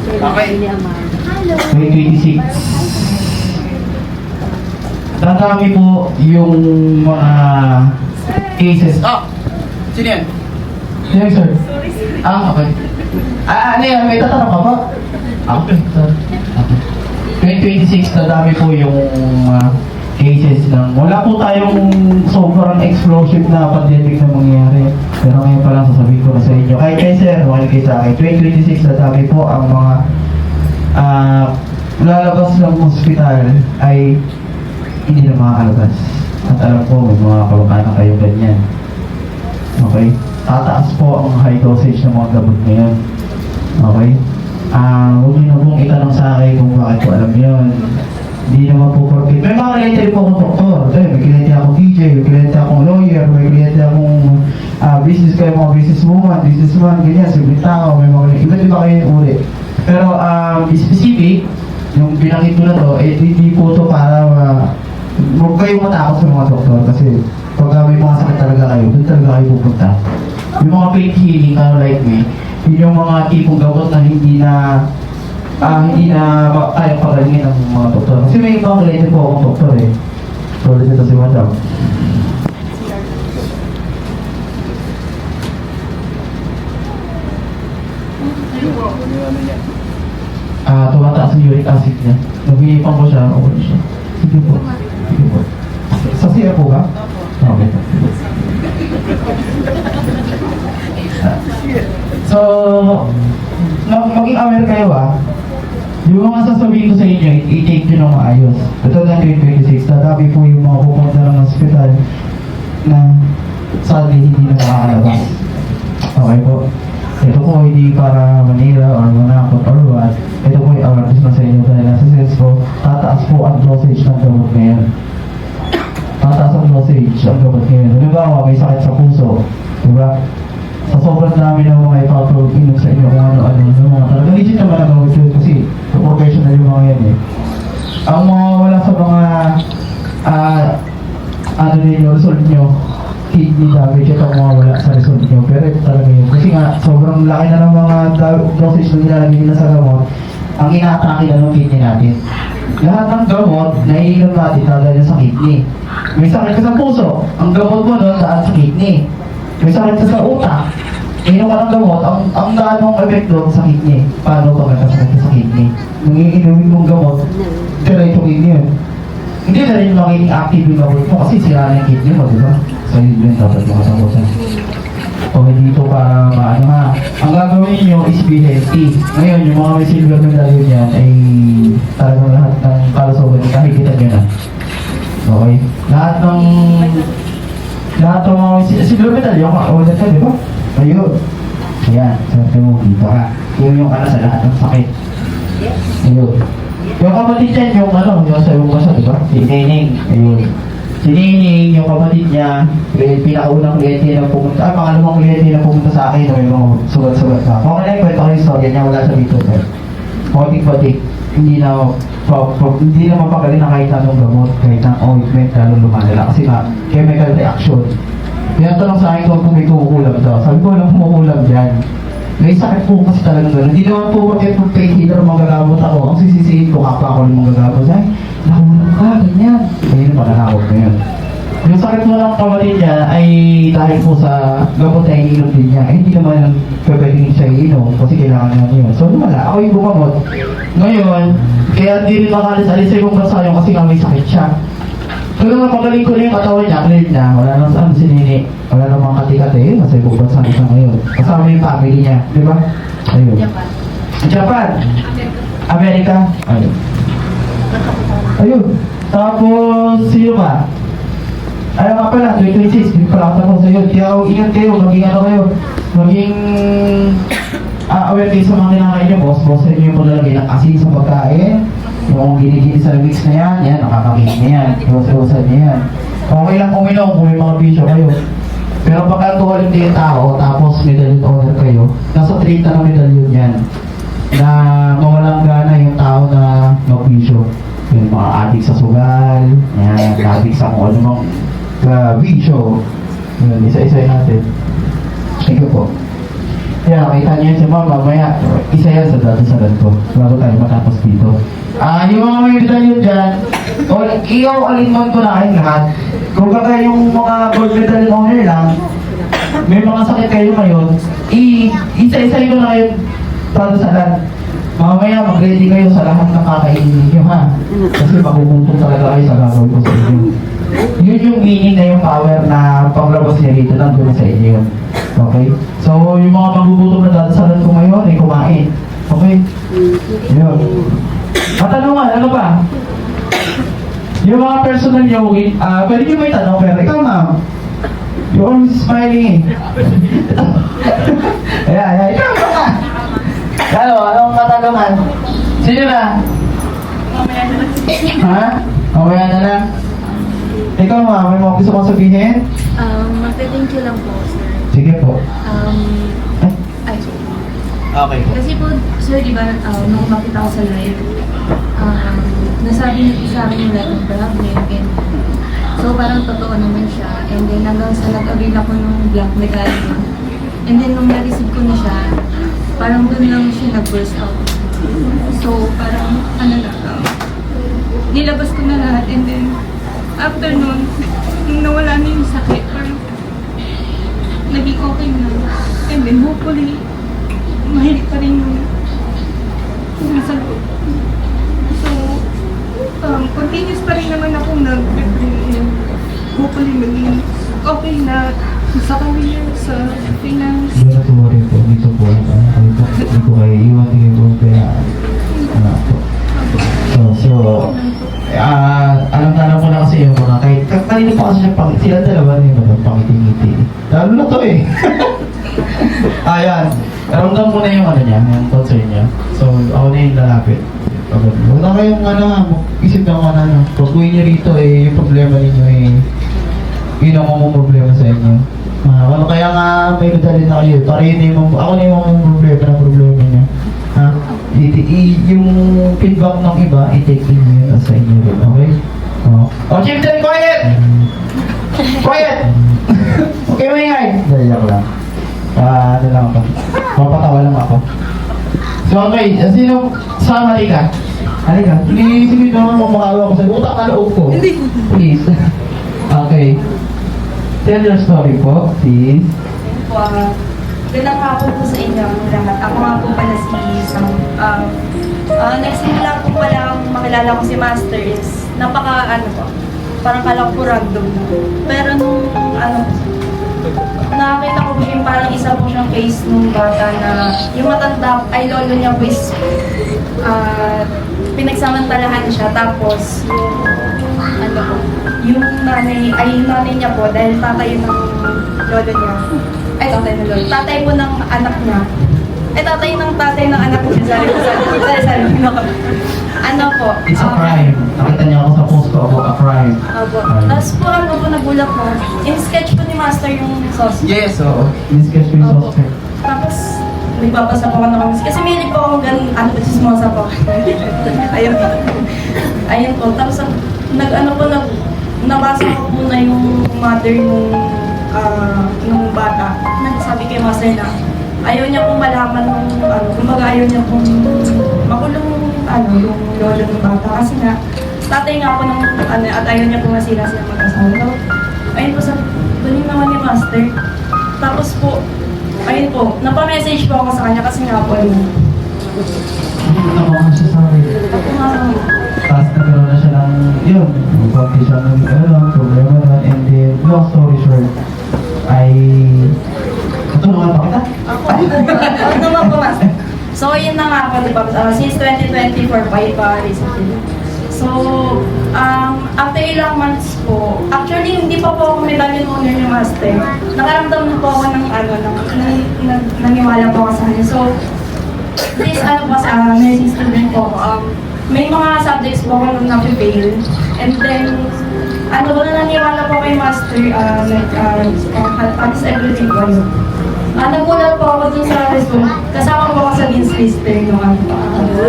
Okay. 2026. Dadami po yung mga cases. Sino yan? Yes, sir. Okay. Ano yan? May tatanong ka ba? Okay, sir. Okay. 2026, dadami po yung cases lang. Wala po tayong sobrang explosive na pandemic na mangyayari. Pero ngayon pa lang sasabihin ko na sa inyo. Kay sir, kayo sa akin. 2026 na sabi po ang mga lalabas ng hospital ay hindi na makakalabas. At alam ko, may mga kababata kayo ganyan. Okay? Tataas po ang high dosage ng mga gamot ngayon. Okay? Huwag niyo na pong itanong sa akin kung bakit ko alam yun. Hindi naman po perfect. May mga kliyente po akong doktor. May kliyente akong DJ, may kliyente akong lawyer, may kliyente akong business kayo, mga businesswoman, businessman, ganyan, simple tao, may mga iba-iba kayo yung uri. Pero specific, yung binanggit ko na to, hindi po to para huwag kayong matakot sa mga doktor kasi pag may mga sakit talaga kayo, doon talaga kayo pupunta. Yung mga pain healing, like me, yun yung mga tipong gamot na hindi na kayang pagalingin ng mga doktor. Kasi may ibang kliyente po akong doktor eh. So, ito si Madam. Tumataas yung uric acid niya. Nag-iipang ko siya, okay siya. Sige po. Sige po. Sa siya po ba? Okay. So, maging aware kayo yung mga sasabihin ko sa inyo, i-take nyo ng maayos. Ito na 2026, tatabi po yung mga pupunta ng hospital na sadly hindi na makakalabas. Okay po. Ito po hindi para manira or manakot or what. Ito po yung awareness na sa inyo dahil nasa sense ko, tataas po ang dosage ng gamot ngayon. Tataas ang dosage ang gamot ngayon. Halimbawa, may sakit sa puso. Diba? Sa sobrang dami ng mga ipapag-inom sa inyo kung ano-ano yung mga talaga legit naman ang gawin yun kasi professional yung mga yan eh. Ang mga wala sa mga result nyo, kidney damage ito ang mga wala sa result nyo. Pero ito talaga yun. Kasi nga, sobrang laki na ng mga dosage na nilalagay nila sa gamot, ang ina-atake na ng kidney natin. Lahat ng gamot, naiinom natin talaga sa kidney. May sakit ka sa puso, ang gamot mo doon daan sa kidney. May sakit ka sa utak, inom ka ng gamot, ang daan mong effect doon sa kidney. Paano ka magkasakit sa kidney? Nung iinumin mong gamot, diretso kidney yun. Hindi na rin magiging active yung gamot mo kasi sira na yung kidney mo, di ba? So yun yun dapat yung kasagutan. Okay, dito para maano ha. Ang gagawin nyo is be healthy. Ngayon, yung mga may silver medallion yan ay talagang lahat ng kalusugan, nakikita nyo na. Okay? Lahat ng mga silver medallion, ulit ka, di ba? Ayun. Ayan, sabi mo dito ha. Yun yung sa lahat ng sakit. Ayun. Yung kapatid yan, yung sa yung basa, di ba? Si Nening. Ayun. Si Nining, yung kapatid niya, pinakaunang kliyente na pumunta, pangalawang kliyente na pumunta sa akin, may mga sugat-sugat na. Kung ano yung kwento ko yung story niya, wala sa dito. Patik-patik, hindi na mapagaling na kahit anong gamot, kahit ang ointment, lalong lumalala. Kasi nga, chemical reaction. Pinatanong sa akin kung may kumukulam daw. Sabi ko, walang kumukulam dyan. May sakit po kasi talagang gano'n. Hindi naman po bakit kung pain healer magagamot ako. Ang sisisihin ko, kapag ako ng magagamot. Ay, nakulang ka, ganyan. Ayun, pananakot na yun. Yung sakit mo ng kapatid niya ay dahil po sa gamot na iniinom din niya. Hindi naman pwedeng siya iinom kasi kailangan niya yun. So, wala. Ako yung bumamot. Ngayon, kaya hindi rin makalis-alis sa ibang bansa yung kasi nga may sakit siya. Pero napagaling ko na yung katawan niya, clear na, wala nang saan si Nini. Wala nang mga kati-kati, kasi ibang bansa na siya ngayon. Kasama yung family niya, di ba? Ayun. Japan. Amerika. Ayun. Ayun. Tapos, sino ba? Ayaw nga pala, 2026, hindi pala ako tapos sa'yo. Kaya ingat kayo, maging kayo. Maging aware kayo sa mga kinakain niyo, boss. Boss rin yung paglalagay ng asin sa pagkain. Yung ginigini sa mix na yan, nakakakinig na yan. Iwas-iwasan niya yan. Okay lang uminom kung may mga bisyo kayo. Pero pag alcohol hindi yung tao, tapos medallion owner kayo, nasa 30 na medallion yan. Na mawalang gana yung tao na magbisyo. Yung mga adik sa sugal, yan, adik sa kung ano mga bisyo. Yun, isa-isa natin. Thank you po. Kaya nakita niyo si Mama, mamaya isa yan sa dati-salan ko bago tayo matapos dito. Yung mga may medallion dyan, i-all-in-one ko na kayo lahat. Kung kagaya yung mga gold medallion owner lang, may mga sakit kayo ngayon, isa-isa ko na kayo dati-salan. mamaya mag-ready kayo sa lahat ng kakainin ninyo, ha? Kasi makukuntong talaga kayo sa gagawin ko sa inyo. Yun yung meaning na yung power na panglabas niya dito nandun sa inyo. Okay? So, yung mga magugutom na dadasalan ko ngayon ay kumain. Okay? Yun. Matanungan, ano ba? Yung mga personal nyo, pwede nyo may tanong, pero ikaw, ma'am. You're smiling. Ayan, ikaw ka. Ano, anong katanungan? Sino na? Ha? Mamaya na lang. Ikaw, ma'am, may mga gusto kong sabihin? Magte-thank you lang po, sir. Sige po. Ay, Okay po. kasi po, sir, di ba, nung makita ko sa live, nasabi niyo sa akin yung lahat ng problem, and so parang totoo naman siya, and then hanggang sa nag-avail ako ng black medallion, and then nung na-receive ko na siya, parang doon lang siya nag-burst out. So parang, nilabas ko na lahat, and then after nun, nung nawala na yung sakit, parang naging okay na. And then hopefully, mahilig pa rin yung nasa loob. So, continuous pa rin naman akong nag-prepare. Hopefully maging okay na sa career, sa finance. Hindi na tumarin po. Dito po. Hindi ko kayo iwan. Hindi ko kaya. Alam ko na kasi yung mga kahit kanina pa kasi sila dalawa na yung pangiting-ngiti. Lalo na to eh. Ayan. Ramdam mo na yung ano niya, yung concern niya. So, ako na yung lalapit. Huwag na kayong isip ng pag-uwi niyo rito eh, yung problema ninyo eh, yun ang mga problema sa inyo. Kaya nga may medalya na kayo, para yun yung, ako na yung mga problema niya. Ha? Yung feedback ng iba, i-take in yun sa inyo rin, okay? Chieftain, quiet! Quiet! Okay, maingay! Dayak lang. Ano lang ako. Mapatawa lang ako. So, okay. Sino? Sama, halika. Halika. Sige naman mamakawa ko sa utak na loob ko. Please. Okay. Tell your story po, please. Gandang hapon po sa inyo lahat. Ako nga po pala si Sam. Nagsimula po pala makilala ko si Master is parang kala ko random. Pero nung nakakita ko po siya yung parang isa po siyang face nung bata na yung matanda ay lolo niya po is pinagsamantalahan siya. Tapos yung nanay niya po dahil tatay ng lolo niya. Tatay po ng anak niya. Tatay ng anak niya. Sorry. It's a crime. Nakita niya ako sa post ko about a crime. Tapos po nagulat ko. In-sketch po ni Master yung sauce. Yes, oo. In-sketch ko yung suspect. Tapos, nagbabasa po ako ng comments. Kasi may po akong chismosa po. Ayun po. Tapos, nabasa ko po na yung mother nung bata. Nagsabi kay Master na ayaw niya pong malaman kumbaga ayaw niya pong makulong yung lolo ng bata. Kasi nga, tatay nga po at ayaw niya pong masira sila mag-asawa. So, ayun po, doon naman ni Master. Tapos po, ayun po, napamessage po ako sa kanya kasi nga po Nakuha siya sa akin. Tapos nagkaroon na siya ng, pagdi siya ng problema na, and then, long story short, ay, tutulungan pa kita? Ako naman po, Master. So, yun na nga po, diba? Since 2024 pa recently. So, after ilang months po, actually, hindi pa po ako medallion owner ni Master. Nakaramdam na po ako ng naniwala po ako sa kanya. So, this, nursing student po, may mga subjects po ako nung napifail. And then, naniwala po kay Master, practice everything po yun. Nagulat po ako dun sa result. Kasama po ako sa Dean's Lister nung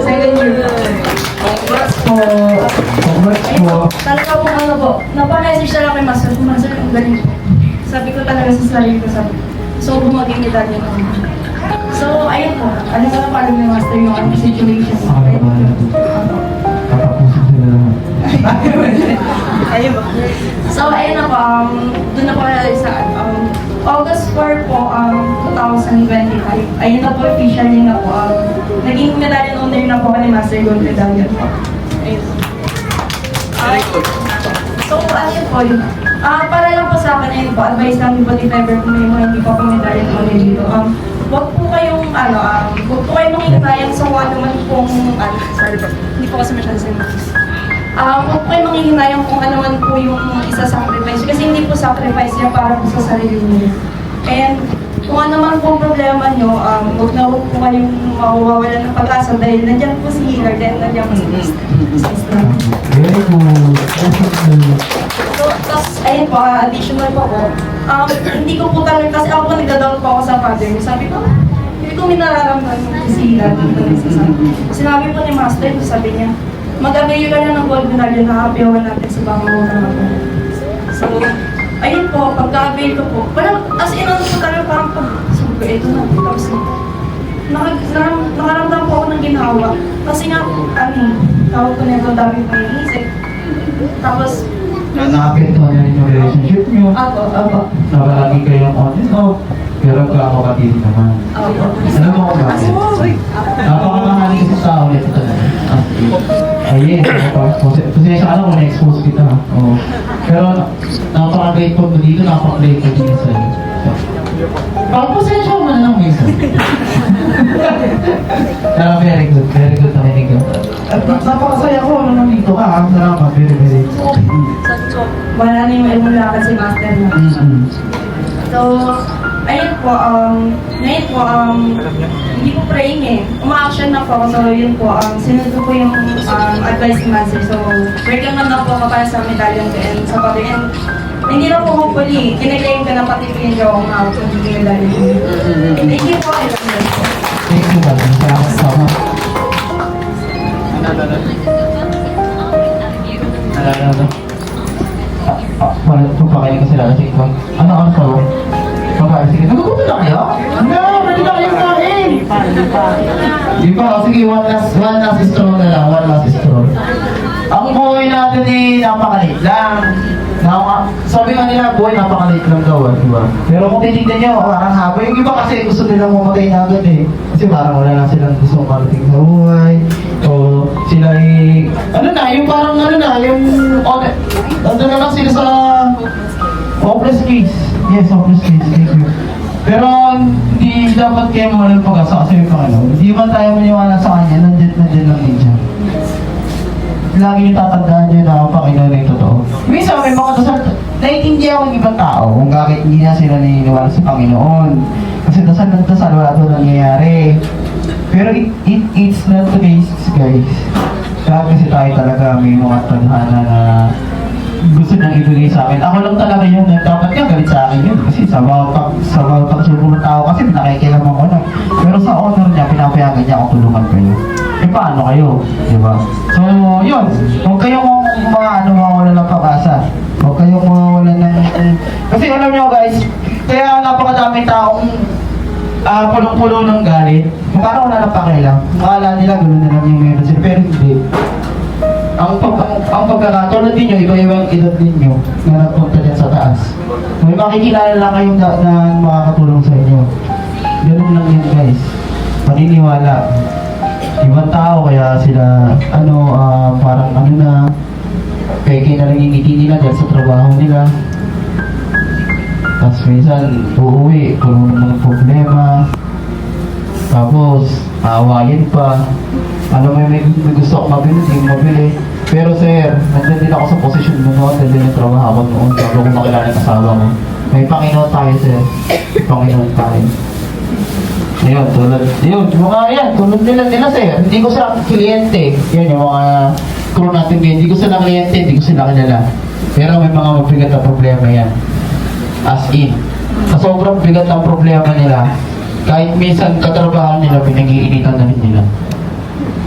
second year. Congrats po! Congrats po! Talaga po napamessage na lang kay Master. Master, ang galing po. Sabi ko talaga sa sarili ko, so bumaging medalya ko. So, ayun po. Ano ka na parang ni Master yung situation. Katapusin sila lahat. Ayun ba? So, ayun na po. Doon na po sa August 4 po, 2025. Ayun na po, officially na po. Naging medallion owner na po ako ni Master Gold Medallion po. Ayun. Very good. So, ayun po yun. Para lang po sa akin, ayun po, advice namin po, if ever po may mga hindi pa po medallion owner dito. Huwag po kayong, huwag po kayong manghihinayang sa kung ano man pong, sorry po, hindi po kasi masyado sensitive. Huwag po kayong manghihinayang kung ano man po yung isa-sacrifice. Kasi hindi po sacrifice niya para po sa sarili niyo. And kung ano man po problema niyo, huwag na huwag po kayong mawawalan ng pag-asa dahil nandiyan po si Healer, then nandiyan po si Sister. Very good. So, tapos, ayun po, additional po ako. Hindi ko po talaga, kasi ako po nagda-down po ako sa father niya. Sabi ko, hindi ko minararamdaman yung sila dito nagsasabi. Sinabi po ni Master, sabi niya, mag-avail ka na ng gold medallion na happyawan natin sa bangamunan ako. So, ayun po, pagka-avail ko po, parang, as in, ano po talaga, parang pag, sabi ko, ito na, tapos nakaramdam po ako ng ginawa. Kasi nga, tawag ko nito, dami ko iniisip. Tapos, Nakapektuhan na rin yung relationship nyo. ako. Nakalagi kayong on and off. Pero kakapatid naman. Alam mo kung bakit? Napakamahali kasi sa tao nito talaga. Ayun, pasensya ka lang kung na-expose kita. Oo. Pero napaka-grateful mo dito, napaka-grateful din sa'yo. Pasensya mo na lang minsan. Pero very good na kinig yun. At napakasaya ko nung nandito ka. Salamat, very. Wala na yung ilmong lakad si Master na. So, ayun po, ngayon po, hindi po praying eh. Uma-action na po ako. So, yun po, sinunod ko po yung advice ni Master. So, break lang na po ako para sa medallion ko and sa pati. And hindi na po hopefully, kiniklaim ka na pati po yung joke na kung hindi medallion ko. Thank you po, I love you po. Thank you, Bal. Salamat sa mga. Ano? Wala ito pa kayo kasi lalo sige ko. Ano ang sa loob? Pagkain, sige. Nagugutom na kayo? No, pwede na kayo kain! Di ba? Sige, one last straw na lang. One last straw. Ang buhay natin napakalit lang. Sabi nga nila, buhay napakalit lang daw, di ba? Pero kung titignan nyo, parang haba. Yung iba kasi gusto nilang mamatay na agad eh. Kasi parang wala na silang gusto marating sa buhay. O sila yung parang yung nandun na lang sila sa hopeless case. Yes, hopeless case. Thank you. Pero hindi dapat kayo mawalan pag-asa kasi yung Panginoon. Hindi man tayo maniwala sa Kanya, nandiyan lang din siya. Lagi yung tatandaan nyo na ang Panginoon ay totoo. Minsan may mga dasal, naiintindihan ako ng ibang tao kung bakit hindi na sila naniniwala sa Panginoon. Kasi dasal ng dasal, wala ito nangyayari. Pero it's not the case, guys. Kaya kasi tayo talaga may mga tadhana na gusto nang ibigay sa akin. Ako lang talaga yung dapat nga galit sa akin yun. Kasi sa bawat pagsulong ng tao kasi nakikilaman ko na. Pero sa honor niya, pinapayagan niya akong tulungan kayo. Eh paano kayo? Diba? So, yun. Huwag kayong mawawala ng pag-asa. Huwag kayong mawawala ng... Kasi alam nyo guys, kaya napakadaming taong pulong-pulo ng galit. Parang wala nang pakialam. Akala nila gano'n na lang yung meron sila. Pero hindi. Ang pagkakatulad ninyo, iba-ibang edad ninyo na nagpunta dyan sa taas. May makikilala lang kayong na makakatulong sa inyo. Ganun lang yan guys. Paniniwala. Ibang tao kaya sila parang kaya kinalangingiti nila dahil sa trabaho nila. Tapos minsan uuwi kung ng problema. Tapos aawayin pa. May gusto akong mabili, hindi mo mabili. Pero sir, nandun din ako sa posisyon mo noon, nandun yung trabaho ko noon bago ko makilala ng kasama mo. May Panginoon tayo sir. Panginoon tayo. Ayun, tulad nila sir. Hindi ko sila kliyente. Yan yung mga crew natin din. Hindi ko sila kliyente, hindi ko sila kilala. Pero may mga mabigat na problema yan. As in. Sa sobrang bigat ng problema nila, kahit minsan katrabaho nila, pinag-iinitan na rin nila.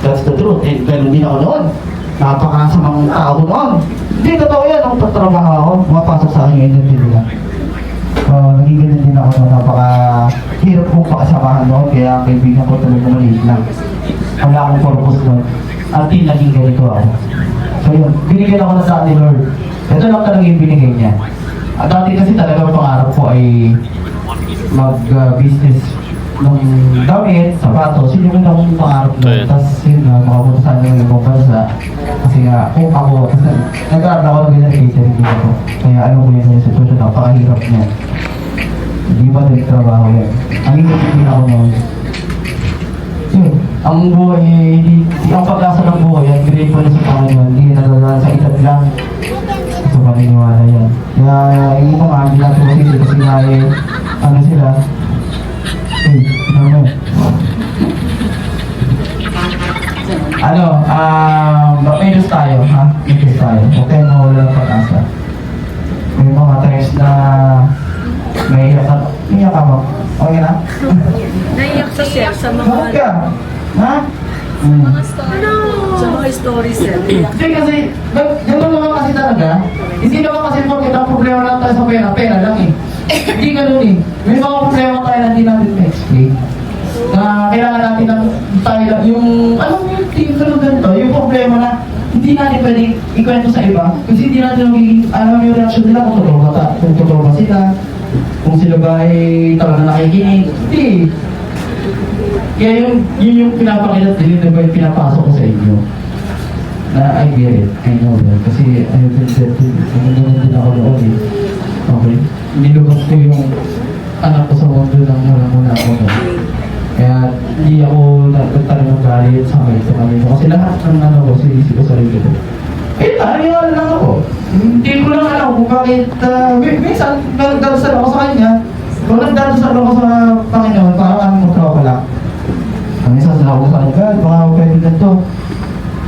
That's the truth. Eh, ganun din ako noon. Napakasamang tao noon. Hindi, totoo yan. Nung pagtrabaho ako, pumapasok sa akin yung energy nila. Naging ganun din ako noon. Napaka-hirap kong pakasamahan noon. Kaya ang kaibigan ko talaga maliit lang. Wala akong purpose noon. Until naging ganito ako. So yun, binigyan ako na sa atin Lord. Ito lang talaga yung binigay niya. At dati kasi talaga ang pangarap ko ay mag-business ng damit, sapatos, yun yung akong pangarap So, na. yun. Tapos yun nga, makapunta sana ng ibang bansa. Kasi nga, kung ako, nag-aaral ako ng catering dito. Kaya alam ko yun yung sitwasyon, napakahirap niya. Hindi ba din trabaho yan? Ang hindi ako noon. Yun, ang buhay, hindi, ang pag-asa ng buhay, ang grateful sa Panginoon, hindi nagagawa sa edad lang. So, paniniwala yan. Kaya, yung mga hindi natin masisi kasi nga ano sila, may news tayo, ha? May news tayo. Okay, mawala ng pag-asa. May mga times na may iyak ka ba? Okay na? Naiyak sa sir, sa Bakit ka? Ha? sa mga stories sir. Hindi kasi, gano'n naman kasi talaga. Hindi naman kasi porkit ang problema lang tayo sa pera, pera lang eh. Hindi gano'n eh. May mga problema tayo na hindi natin ma-explain. Na kailangan natin ng tayo lang, yung, alam mo yung tingin ka ganito, yung problema na hindi natin pwedeng ikwento sa iba. Kasi hindi natin magiging, alam yung reaction nila kung totoo ba sila, kung sila ba ay talaga nakikinig. Hindi. Kaya yun yung pinapakita din na ba yung pinapasok ko sa inyo. Na I get it, I know that. Kasi I've been said to, din ako noon eh. Okay? Nilubos ko yung anak ko sa mundo ng mula ako noon. Kaya hindi ako nagtanong ng galit sa kanila. Kasi lahat ng ano ko, sinisip ko sa sarili ko. Eh, tarihan lang ako. Hindi ko lang alam kung bakit, minsan, nagdarasal ako sa kanya. Kung nagdarasal ako sa Panginoon, parang magtrawa ka lang. Minsan sila ako sa kanya, God, baka ako pwede na ito.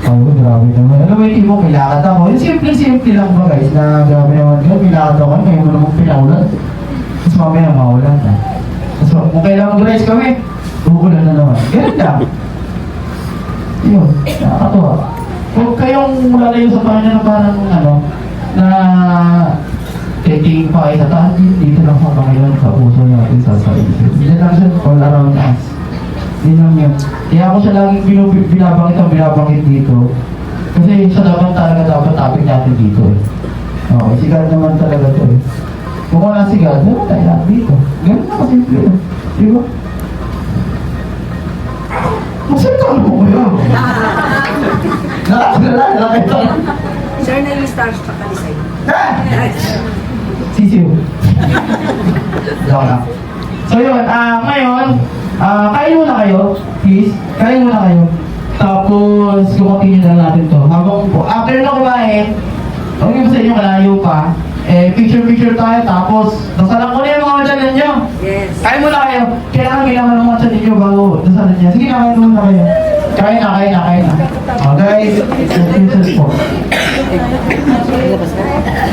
Ay, grabe naman. Alam mo yung tipo, pilakad ako. Yung simple lang ba guys, na grabe naman. Pilakad ako, ngayon mo naman pinaulan. Tapos mamaya maulan na. Tapos kung kailangan mag-rise kami, uulan na naman. Ganun lang. Yun, nakakatuwa. Huwag kayong lalayo sa Panginoon na parang ano, na taking pa kayo sa tahan, dito lang sa Panginoon sa puso natin sa sarili. Hindi lang siya all around us. Hindi lang yun. Kaya ako siya laging binabangit dito. Kasi siya dapat topic natin dito eh. Okay, si God naman talaga to eh. Kung wala si God, wala tayo lahat dito. Ganun na kasimple yun. Di ba? Masalita mo ko yun. Nakakita. Sir, na-stars pa ka sa'yo. Sisiw. Joke lang. So yun, ngayon, kain muna kayo, please. Kain muna kayo. Tapos, kumakin na natin to. Habang po, after na kumain, kung hindi sa inyo malayo pa, picture tayo, tapos, dasalan ko na yung mga madyanan nyo. Yes. Kain muna kayo. Kailangan minaman ng mga madyanan nyo bago dasalan niya. Sige na, kain muna kayo. Kain na. Guys, pictures po.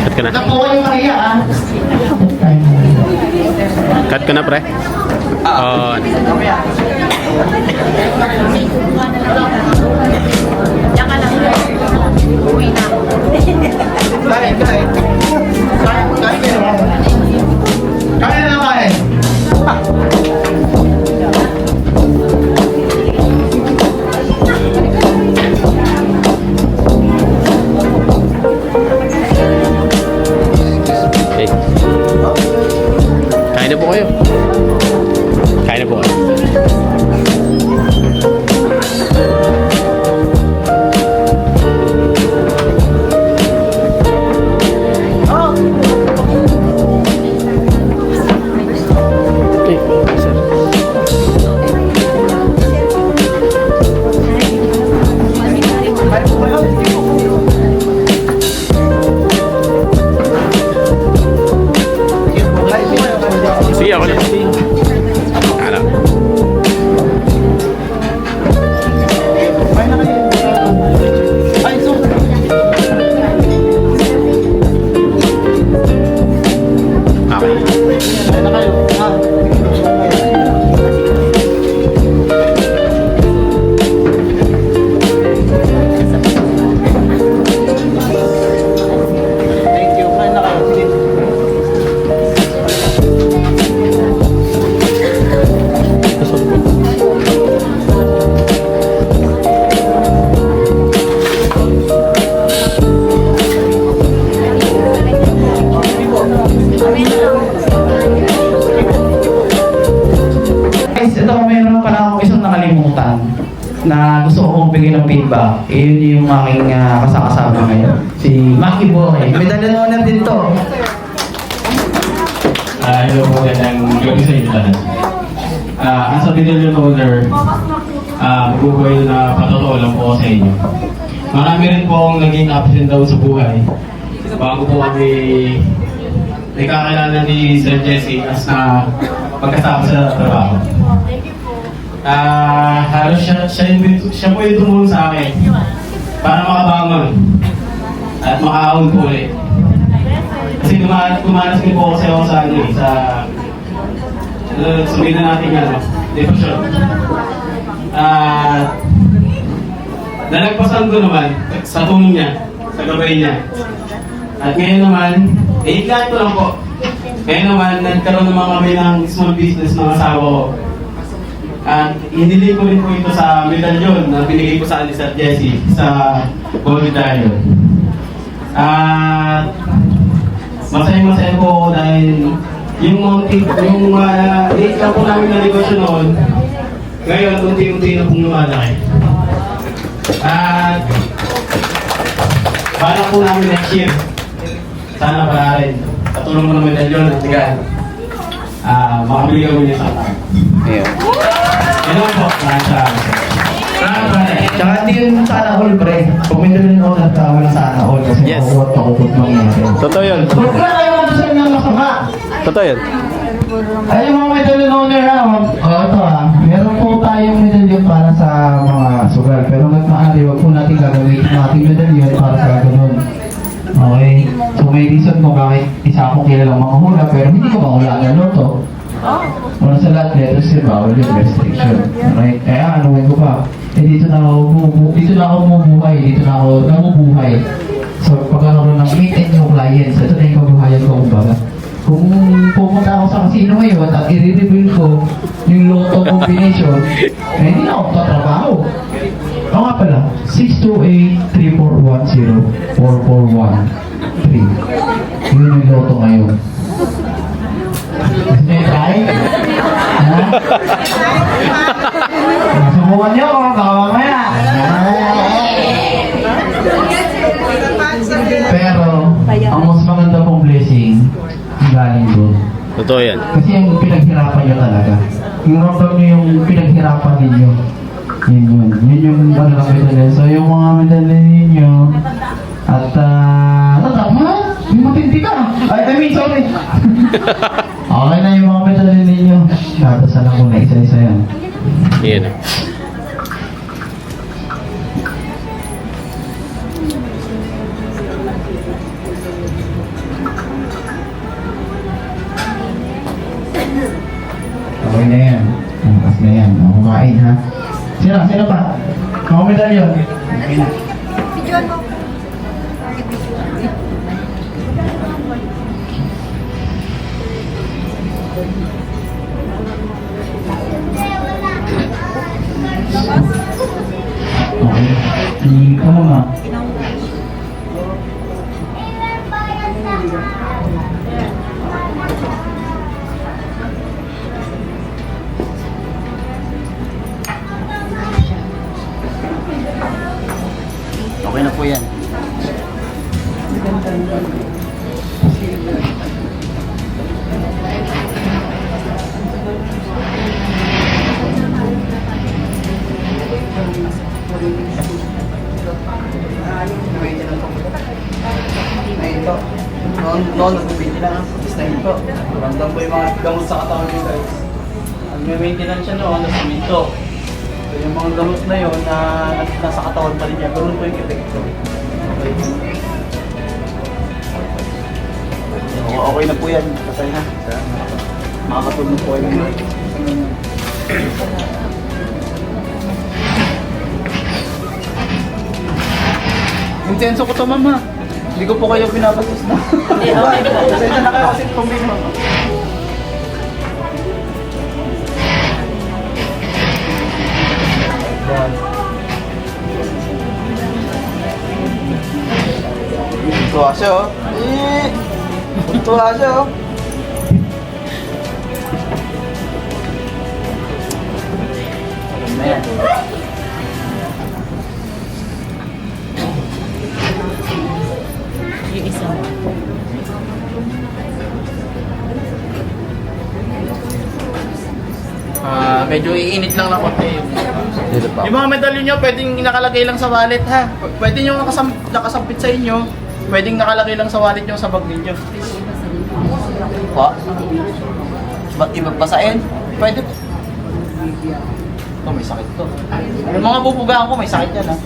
Cut ka na. Naku kayo Maria, Kain na. Cut ka na, pre. Oo. Diyan ka lang. Uwi na. Kain. Kain na kain. Okay. Kain na po kayo. Kain na po kayo. Okay, sir. Sige, ako na. iba. Yun yung aking kasakasama ngayon. Si Maki Boy. Medallion honor din to. Hello po, magandang gabi sa inyo lahat. As a medallion holder, bubuhay na patotoo lang po ako sa inyo. Marami rin po akong naging ups and downs sa buhay. Bago po kami nakakilala ni Sir Jesse as na magkasama sa trabaho. Halos siya po yung tumulong sa akin para makabangon at makaahon po ulit. Kasi kumalas din po kasi ako sa sabihin na natin yan, depression. Nalagpasan ko naman sa tulong niya, sa gabay niya. At ngayon naman, i-ikat ko lang po. Ngayon naman, nagkaroon naman kami ng small business ng asawa ko. At hinili ko rin po ito sa medalyon na binigay ko sa Sir Jesse sa gold medallion. At masaya-masaya po ako dahil yung liit lang po namin na negosyo noon, ngayon unti-unti na pong lumalaki. At parang po namin next year, sana pala rin, katulong mo ng medalyon at tigaan, makabili kami niya sa akin. Ayun. Yan lang po, Tsaka hindi yun sana all, pre. Pag medallion honor ka, wala sana all. Kasi Yes. makukot mangyari. Totoo yun. Huwag na kayo magdasal ng masama. Totoo yun. Ay, yung mga medallion honor ito meron po tayong medallion para sa mga sugal. Pero hanggang maaari, wag po natin gagawin natin medallion para sa ganun. Okay? So may reason mo bakit isa akong kilalang mga hula, pero hindi ko mahula ng loto. Una sa lahat, letters yung bawal yung restriction. Alright? Kaya anuhin ko pa. Dito na ako bumubuhay. Dito na ako nabubuhay. So pagkakaroon ng meet and new clients, ito na yung kabuhayan ko kumbaga. Kung pumunta ako sa casino ngayon at i-reveal ko yung lotto combination, eh hindi na ako tatrabaho. O nga pala, 628-3410-4413. Yun yung lotto ngayon. Gusto nyo try? Ha? Subukan nyo kung mamaya. Pero, ang mas maganda pong blessing, galing doon. Totoo yan. Kasi yung pinaghirapan nyo talaga. Yung ramdam nyo yung pinaghirapan ninyo. Yun. Yun yung mga medallion. So yung mga medallion ninyo, at tama, yung matindi ka. I mean, sorry. Okay na yung mga medallion ninyo. Natasalan ko na isa-isa yan. Yan. Okay na yan. Angkas na yan. Kumain ha. Sino pa? Mga medallion. Okay na. Okay. Ito naman. Okay na po yan. Ito. Noon, nag-maintain lang. Tapos na ito. Ramdam ko yung mga gamot sa katawan nyo guys. Nag-maintenance siya noon, nasa minto. So yung mga gamot na yun na nasa katawan pa rin niya, ganoon po yung epekto. Okay. Okay na po yan. Patay na. Makakatulong po yun. Intenso ko to, mama. Hindi ko po kayo pinapagos na. Kasi na kayo kasi problema. Tuwa siya, oh. Tuwa siya, oh. Ayan na yan. Yung isa. Medyo iinit lang na konti. Yung mga medalyon nyo, pwedeng nakalagay lang sa wallet ha. Pwede nyo nakasampit sa inyo. Pwedeng nakalagay lang sa wallet nyo sa bag ninyo. Po? Ba't ibabasain? Pwede po. Ito, may sakit to. Yung mga bubugaan ko, may sakit yan ha.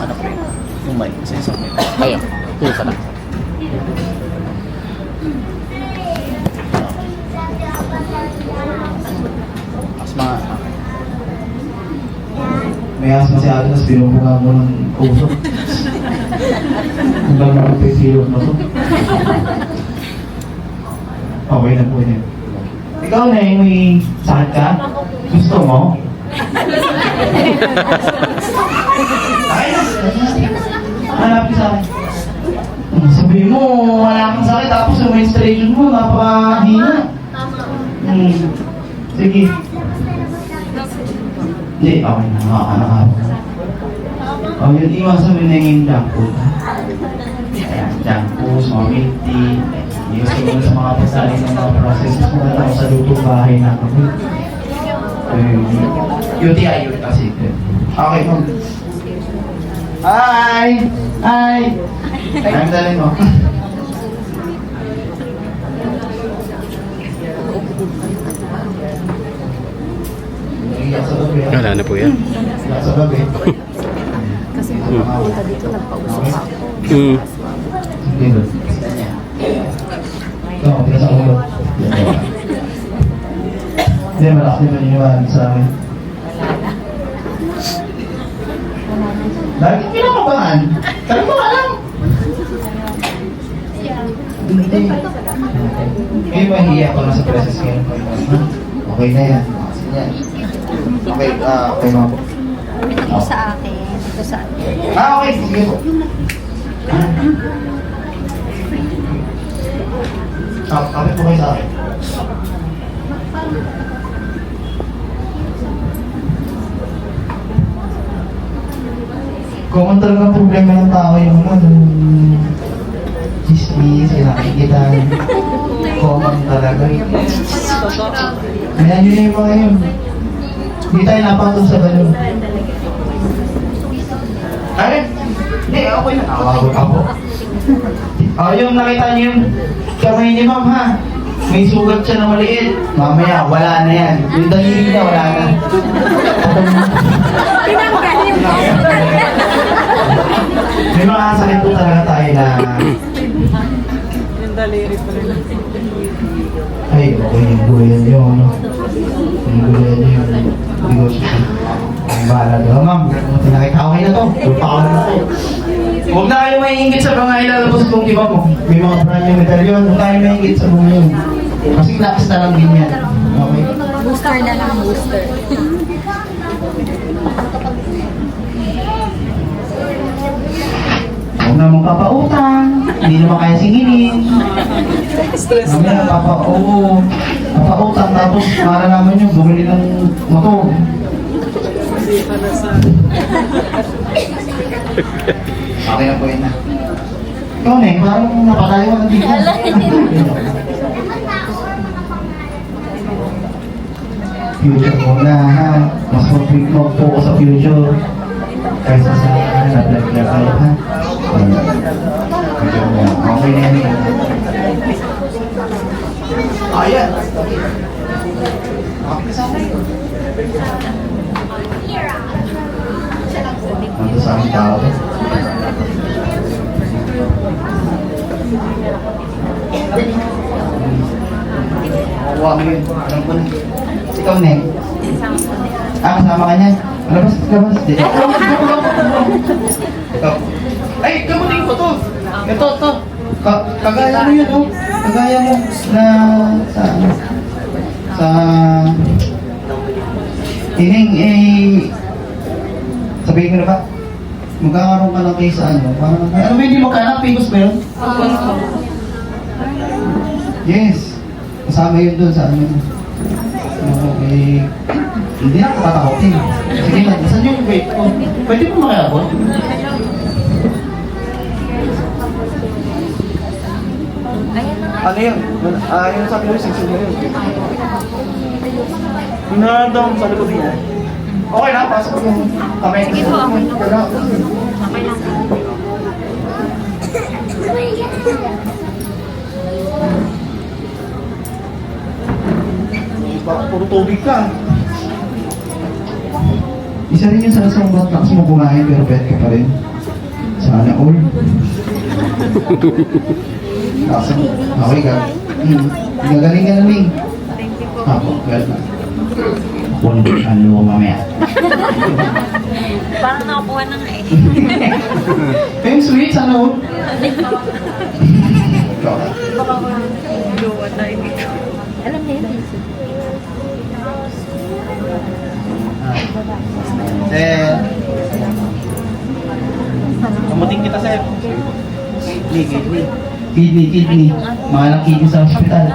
Ano po yun? Yung mic, kasi isang mic. Ayan. Isa na. Mas mga... May asma si ate, tapos pinubuga mo ng puso. Ang dami ng pagpipilot mo to. Okay na po yun. Ikaw na yung may sakit ka? Gusto mo? Ay, hanap ka sa akin. Sabihin mo, wala kang sakit, tapos yung menstruation mo, napakahina. Sige. Hindi, okay na, nakakanakarap. O, yun, iwasan mo na yung junk food. Ayan, junk food, mga milk tea. Iwasan mo sa mga pasahin ng mga processes mo na sa lutong bahay na kami. UTI yun kasi. Okay, ma'am. Hi! Hi! Ang dali mo. Iyak sa gabi. Wala na po yan. Iyak sa gabi. Kasi punta dito, nagpausap ako. Hindi ba? Ikaw, kaya sa ulo. Hindi, malakas din maniniwala sa amin. Lagi kinakabahan. Kaya mo alam. Hindi. Ngayon mahihiya ko na sa process ngayon. Okay na yan. Okay, okay mo. Ito sa akin. Ito sa akin. Okay, sige po. Kami po kayo sa akin. Kung ang talagang problema ng tao yung chismis, yung nakikitan, common talaga. Kaya yun yung mga yun. Hindi tayo napatong sa ganun. Ay, hindi, okay na. Nakawagod ako. Yung nakita niyo yung kamay ni ma'am ha. May sugat siya na maliit. Mamaya, wala na yan. Yung daliri niya, wala na. May mga sakit po talaga tayo na... Yung daliri pa rin. Ay, okay, yung gulayan nyo, ano? Yung gulayan nyo, yung negosyo. Ang bahala daw, ma'am. Pinakita okay na to. Tulpakan na to. Huwag na kayo maiingit sa mga ilalabas kong iba mo. May mga brand yung medalyon. Huwag kayo maiingit sa mga yun. Kasi lakas na lang din yan. Okay? Booster na lang, booster. Huwag na mong papautang. Hindi naman kaya singilin. Mamaya, papautang. Tapos para naman yung bumili ng motor. Okay na po yun na. Ikaw na parang napatayo ka dito. Future mo na ha. Mas mag-focus sa future. Kaysa sa nag-vlog ha. Okay na yun. Ayan. Okay na sa akin. Ano sa aking tao? Huwag mo yun. Alam ko na. Ikaw, Neng. Kasama ka niya. Labas. Dito. Ikaw. Ay, gamutin ko to. Ito. Kagaya mo yun, oh. Kagaya mo na sa Tining, sabihin ko na ba? Magkakaroon ka ng case sa ano? Ano ba hindi mo kanak? Famous ba yun? Yes. Kasama yun doon sa ano. Okay. Hindi na katatakotin. Sige na, saan yung wait ko? Pwede po makiabot? Ano yun? Yung sabi ko, 6 yun. Nandang sa likod niya. Okay na, pasok yung kamay. Sige po, okay. Baka puro tubig ka. Isa rin yung sa sobrang lakas mo kumain pero pet ka pa rin. Sana all. Okay ka. Gagaling ka na rin. Ako, well na. Ano mo mamaya? Parang nakakuha na nga eh. Yung sweet, sana all. Baka jowa tayo dito. Alam niya yun. Sir. Kamuting kita, sir. Kidney. Kidney. Mahalang kidney sa hospital.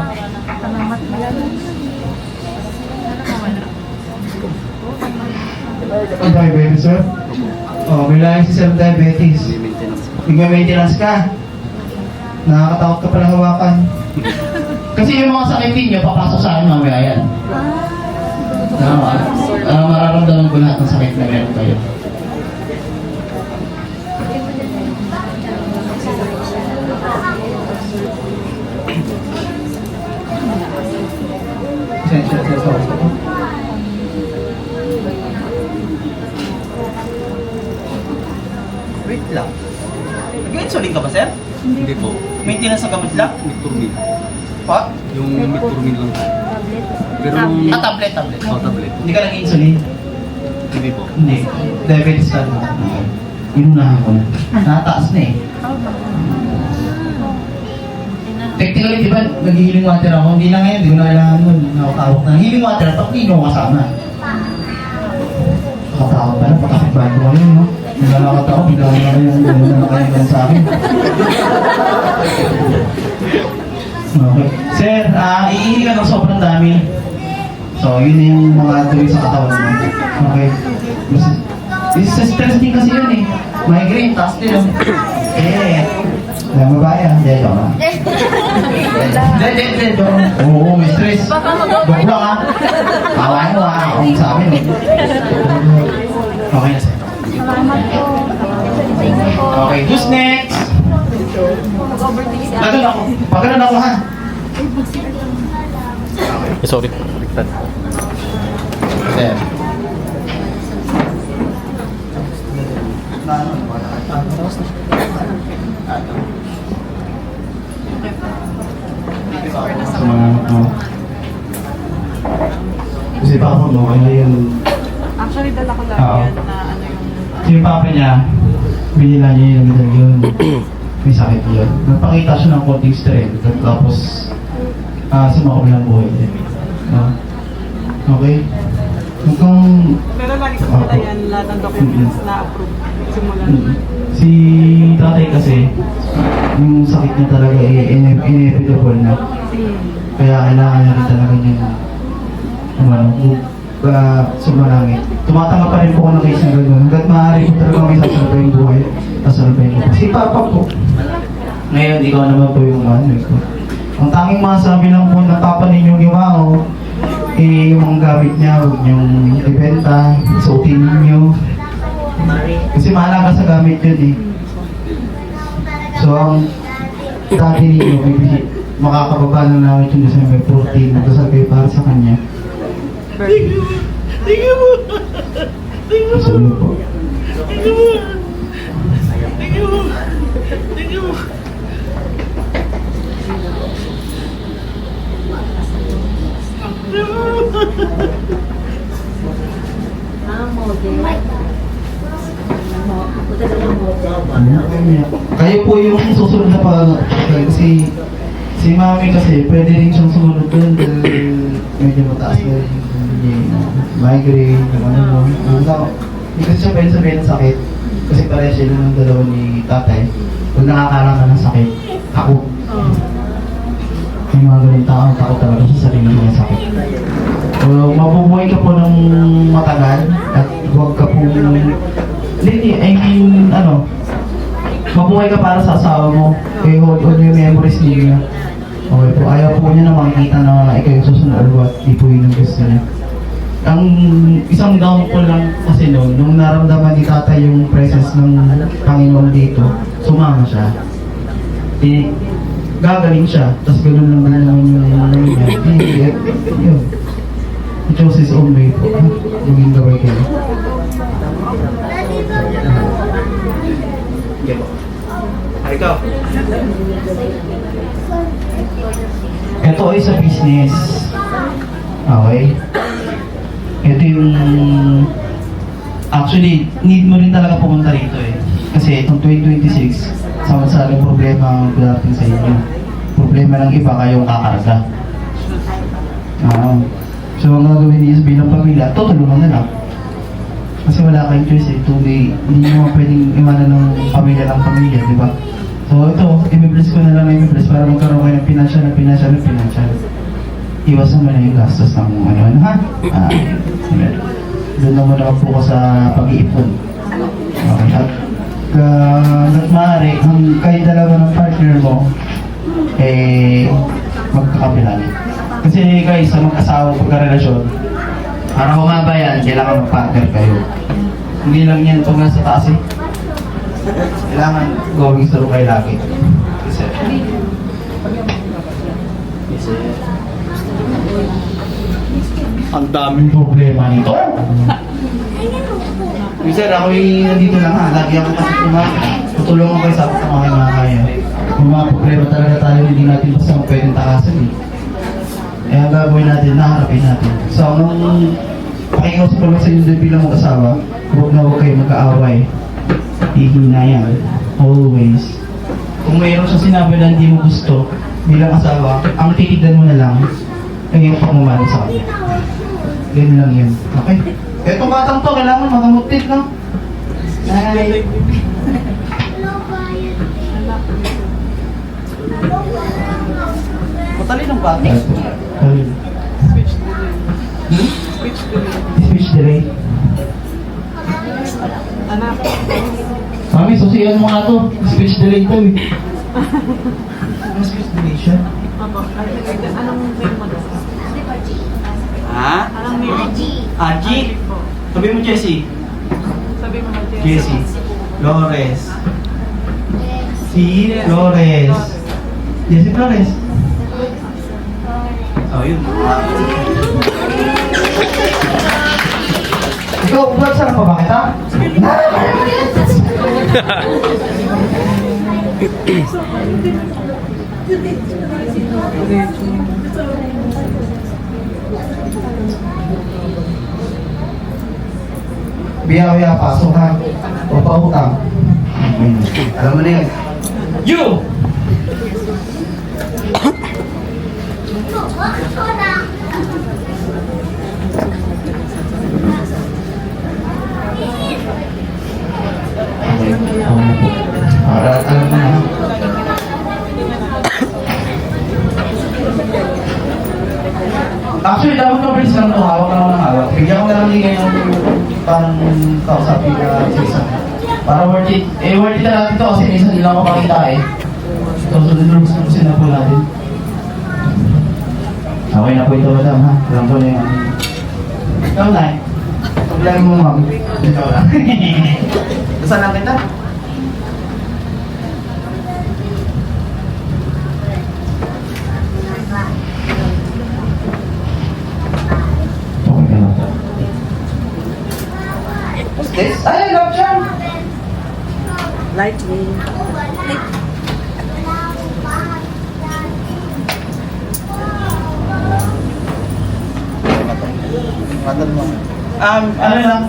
Ang diabetes, sir? Oh, may lahat si sir diabetes. Nagme-maintenance ka. Nakakatakot ka pala hawakan. Kasi yung mga sakit niya, papasok sa akin mamaya yan. Mararamdaman ko lahat ng sakit na meron kayo. Essential sa hospital. Wait lang. Nag-insulin ka ba, sir? Hindi po. Maintenance sa gamit lang? Metformin. Pa? Yung metformin lang. Pero nung... Tablet. Oh, tablet. Hindi ka nag-insulin? Hindi po. Hindi. Diabetes ka na. Inunahan ko na. Nataas na eh. Technically, di ba, nag-healing water ako. Hindi na ngayon, di ko na kailangan nun. Nakatawag na. Healing water, pag hindi ko kasama. Nakatawag pala, pagkakit ko kayo, no? Nalalakat ako, bigla na kayo yung gano'n na kayo sa akin. Okay. Sir, iihi ka ng sobrang dami. So, yun yung mga tuloy sa katawan mo. Okay. Stress din kasi yun eh. Migraine, taas din. Alam mo ba yan? Hindi, joke lang. Hindi, joke. Oo, may stress. Joke lang ha. Tawain mo ha. Kung sa amin eh. Okay na sir. Okay, who's next? Pagod ako. Pagod ako ha. Sorry. Sir. Kasi pa ako, no? Ano yung... Actually, dala ko lang Oo. yan na ano yung... Yung papa niya, binila niya yung medal yun. May sakit yun. Nagpakita siya ng konting strength. Tapos, sumakot ng buhay din. No? Okay? Kung... Pero lagi ko pala yan lahat ng documents na approve. Simula. Si tatay kasi, yung sakit niya talaga inevitable na. Kaya kailangan na rin talaga niya sumalangit. Tumatanga pa rin po ko ng case na gano'n. Hanggat maaari ko talaga may sasalubay yung buhay. Sasalubay ko. Si Papa po. Ngayon, ikaw naman po yung ko. Ang tanging masabi lang po na Papa ninyong Iwao, yung mga gamit niya, huwag niyong ibenta, suotin ninyo. Kasi mahalaga sa gamit yun eh. So, ang dati ninyo, makakababa na namin yung December 14, magdasal kayo para sa kanya. Thank you po. Sabi po. Kayo po yung susunod na kasi si Mami kasi pwede rin siyang sumunod dun dahil medyo mataas na yung migraine, hindi kasi siya pwede sabihin ng sakit kasi pareha sila ng dalawa ni tatay. Kung nakakalang ka ng sakit, ako. Yung mga ganun tao, takot talaga sa sarili ng sakit. Mabubuhay ka po ng matagal at huwag ka po mabuhay ka para sa asawa mo. Hold on yung memories niya. Okay po, ayaw po niya na makikita na ikaw yung susunod at di po yun ang gusto niya. Ang isang downfall lang kasi noon, nung naramdaman ni tatay yung presence ng Panginoon dito, sumama siya. Gagaling siya, tapos gano'n lang naman yung niya. Yun. He chose his own way po. Maging gaway kayo. Ikaw. Ito ay sa business. Okay? Ito yung... Actually, need mo rin talaga pumunta rito eh. Kasi itong 2026, sama-salang problema ang darating sa inyo. Problema ng iba kayong kakarga. So, ang gagawin niyo bilang pamilya, tutulungan na lang. Kasi wala kayong choice eh. Hindi mo pwedeng iwanan ng pamilya, di ba? So, ito, i-bless ko na lang i-bless para magkaroon kayo ng financial. Iwasan mo na yung gastos ng ha? Doon na muna po ko sa pag-iipon. Okay, at maaari, ang kayo dalawa ng partner mo, magkakapilan. Kasi guys, sa mag-asawa pagka-relasyon, para humaba yan, kailangan mag-partner kayo. Hindi lang yan pag nasa taas eh. Kailangan going through kayo lagi. Kasi, Ang daming problema nito. Sir, ako'y nandito lang ha. Lagi ako kasi tutulungan kayo sa mga kaya. Kung mga problema talaga tayo, hindi natin basta pwedeng takasan eh. Kaya ang gagawin natin, naharapin natin. So, nung pakikiwas pa lang sa inyo doon bilang mag-asawa, huwag na huwag kayo mag-aaway. Hihina yan. Always. Kung mayroon siya sinabi na hindi mo gusto bilang asawa, ang titignan mo na lang ay yung pagmamahal sa kanya. Ganyan lang yun. Okay? Etong batang to, kailangan makamutit, no? Ay. matalinong bata. Speech delay. Mami, susiyan mo nga to. Speech delay to eh. Ano speech delay siya? Ha? Aji? Sabi mo Jessie. Jessie. Flores. Si Flores. Jessie Flores. Oh, yun. Ikaw, vlog saan pa ba kita? Biya-biya, pasok ha. O pautang. Alam mo na yun. You! Alam mo na. Actually, dapat mabilis lang ito. Hawak lang ng hawak. Bigyan ko na lang ligay ng parang kausapin na isa. Para worth it. Worth it na natin ito kasi minsan hindi lang ako makita eh. So, sunod-sunod na po natin. Okay na po ito, madam ha. Alam ko na yung... Ikaw na eh. Paglamin mo ma'am. Ikaw na. Saan lang kita? What's this? Ay, I love jam! Lightning. Matan mo. Ano lang,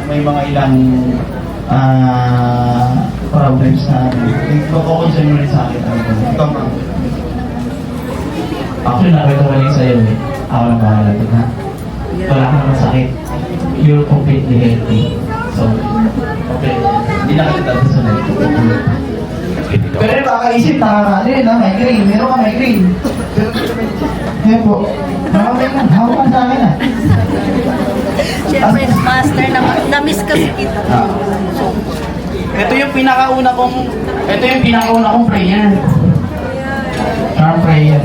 may mga ilang problems na nagpo-concern mo rin sa akin. Ito ma'am. Actually, nakita ko rin sa'yo eh. Ako lang bahala din ha. Wala ka naman sakit. You're completely healthy. So, okay. Hindi na kita susunod. Pero baka isip, nakakaano yun ha, migraine. Meron ka migraine. Mamaya po. Mamaya na. Hawak ka sa akin ah. Siyempre, master, na-miss kasi kita. Ito yung pinakauna kong prayer. Charm prayer.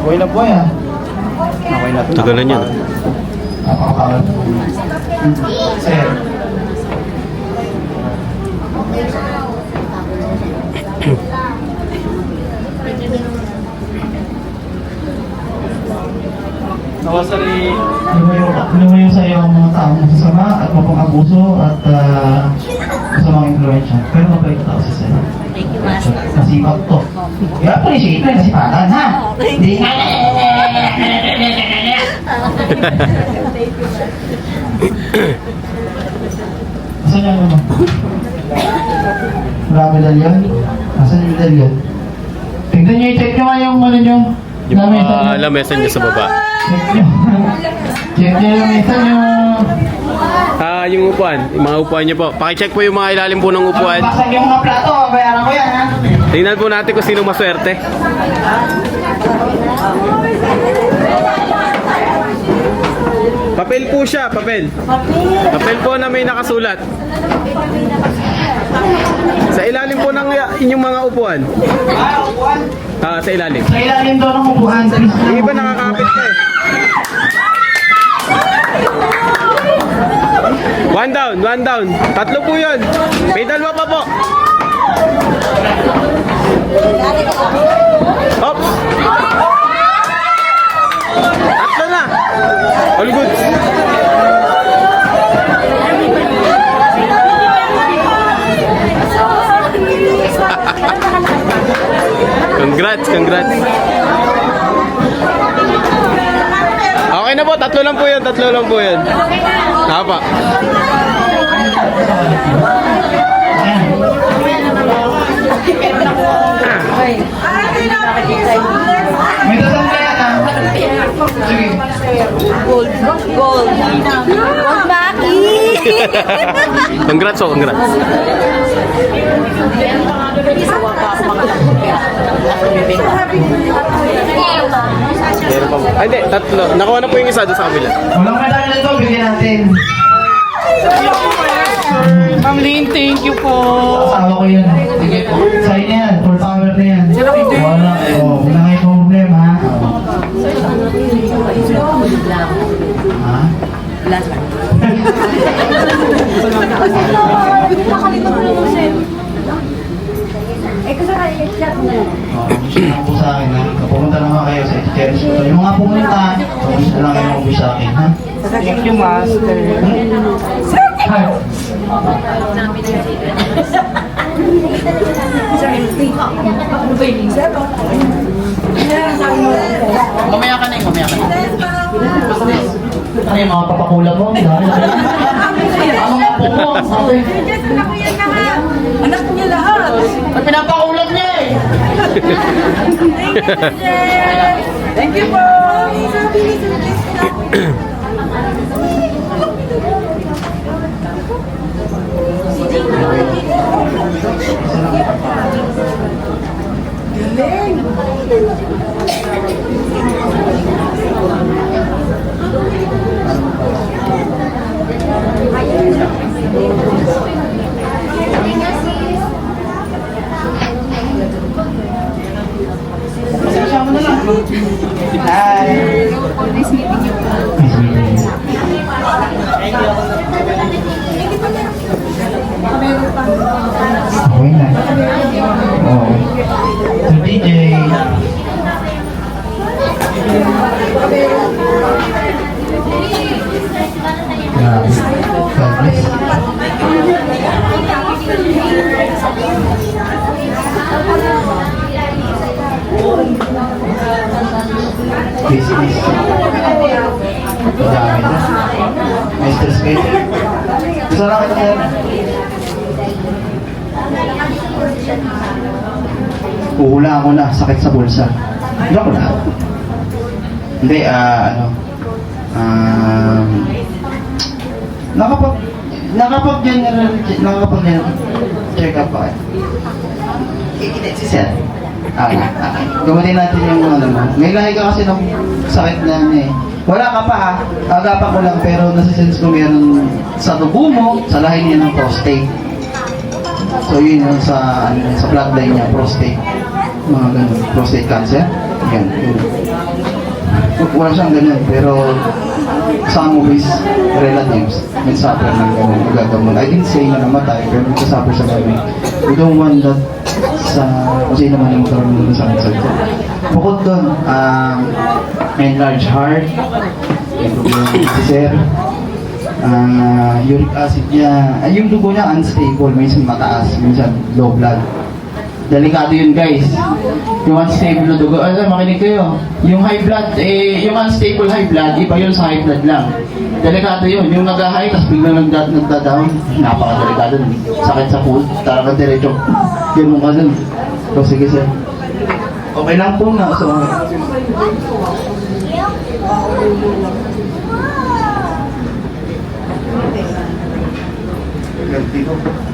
Buhay na buhay ah. Okay na. Tagalan yan. Napakapagod. Sir. Nawasari. Lumayo sa iyo ang mga taong masasama at mapang-abuso at masamang impluensya. Pero mabait tao si Sir. Thank you, master. Masipag to. Kaya appreciate ko yung nasipatan, ha? Hindi nga. Asan yung ano? Wala medalyon? Asan yung medalyon? Tignan nyo, i-check nyo nga yung ano nyo. Yung mga lamesa niya sa baba. Check nyo. Check nyo yung isa nyo. Yung upuan. Yung mga upuan niyo po. Pakicheck po yung mga ilalim po ng upuan. Basag yung mga plato, bayaran ko yan, ha? Tingnan po natin kung sino maswerte. Papel po siya, papel. Papel po na may nakasulat. Sa ilalim po ng inyong mga upuan. Upuan? Sa ilalim. Sa ilalim daw ng upuan. Yung iba nakakapit pa eh. One down, one down. Tatlo po yun. May dalawa pa po. Oops. Tatlo na. All good. Congrats, congrats. Okay na po, tatlo lang po yun, tatlo lang po yun. Tapa. May dasang kaya na. Sige. Gold. Gold. Gold, Maki! Congrats po, congrats. Meron pa po. Ay, hindi, tatlo. Nakuha na po yung isa doon sa kabila. Walang medalya nito, bigyan natin. Ma'am Lynn, thank you po. Asawa ko yan. Sige po. Sa'yo na yan. Full power na yan. Wala. Oh, wala kayo problema, ha? Ha? Gusto lang po sa akin, ha? Pumunta naman kayo sa church. Yung mga pumunta, gusto lang kayo mag sa akin, ha? Thank you, master. Hi. Mamaya ka na eh, mamaya ka na. Ano yung mga papakulang mo? Ano nga po mo? Anak niya lahat. Ay, pinapakulang niya eh! Thank you po. Hi! Nice meeting you. Nice meeting you. Okay na. Oo. So, DJ. Grabe. God bless. Business. Madami na. May stress kayo. Sarap ito yan. Uhula ako na, sakit sa bulsa. Joke lang. Hindi, nakapag-general check up pa kayo. Hindi, si Sir. Gumutin natin yung ano mo. May lahi ka kasi ng sakit na ano eh. Wala ka pa ha. Agapan ko lang pero nasisense ko meron sa tubo mo, sa lahi niya ng prostate. So yun yung sa bloodline niya, prostate. Mga ganun. Prostate cancer. Yan. Yun. Wala siyang ganun pero some of his relatives may suffer ng ganun. Magagamon. I didn't say na namatay pero nagkasuffer sa ganun. We don't want that sa kasi naman yung magkaroon ng sakit. Bukod doon, enlarged heart, yung problema si Sir, uric acid niya, yung dugo niya unstable, minsan mataas, minsan low blood. Delikado yun guys. Yung unstable na dugo, makinig kayo. Yung high blood, yung unstable high blood, iba yun sa high blood lang. Delikado yun. Yung nag-high, tapos biglang nagda-down, napaka-delikado nun. Sakit sa food, talaga diretso. Yun mo ka dun. So sige sir. Okay lang po na. So,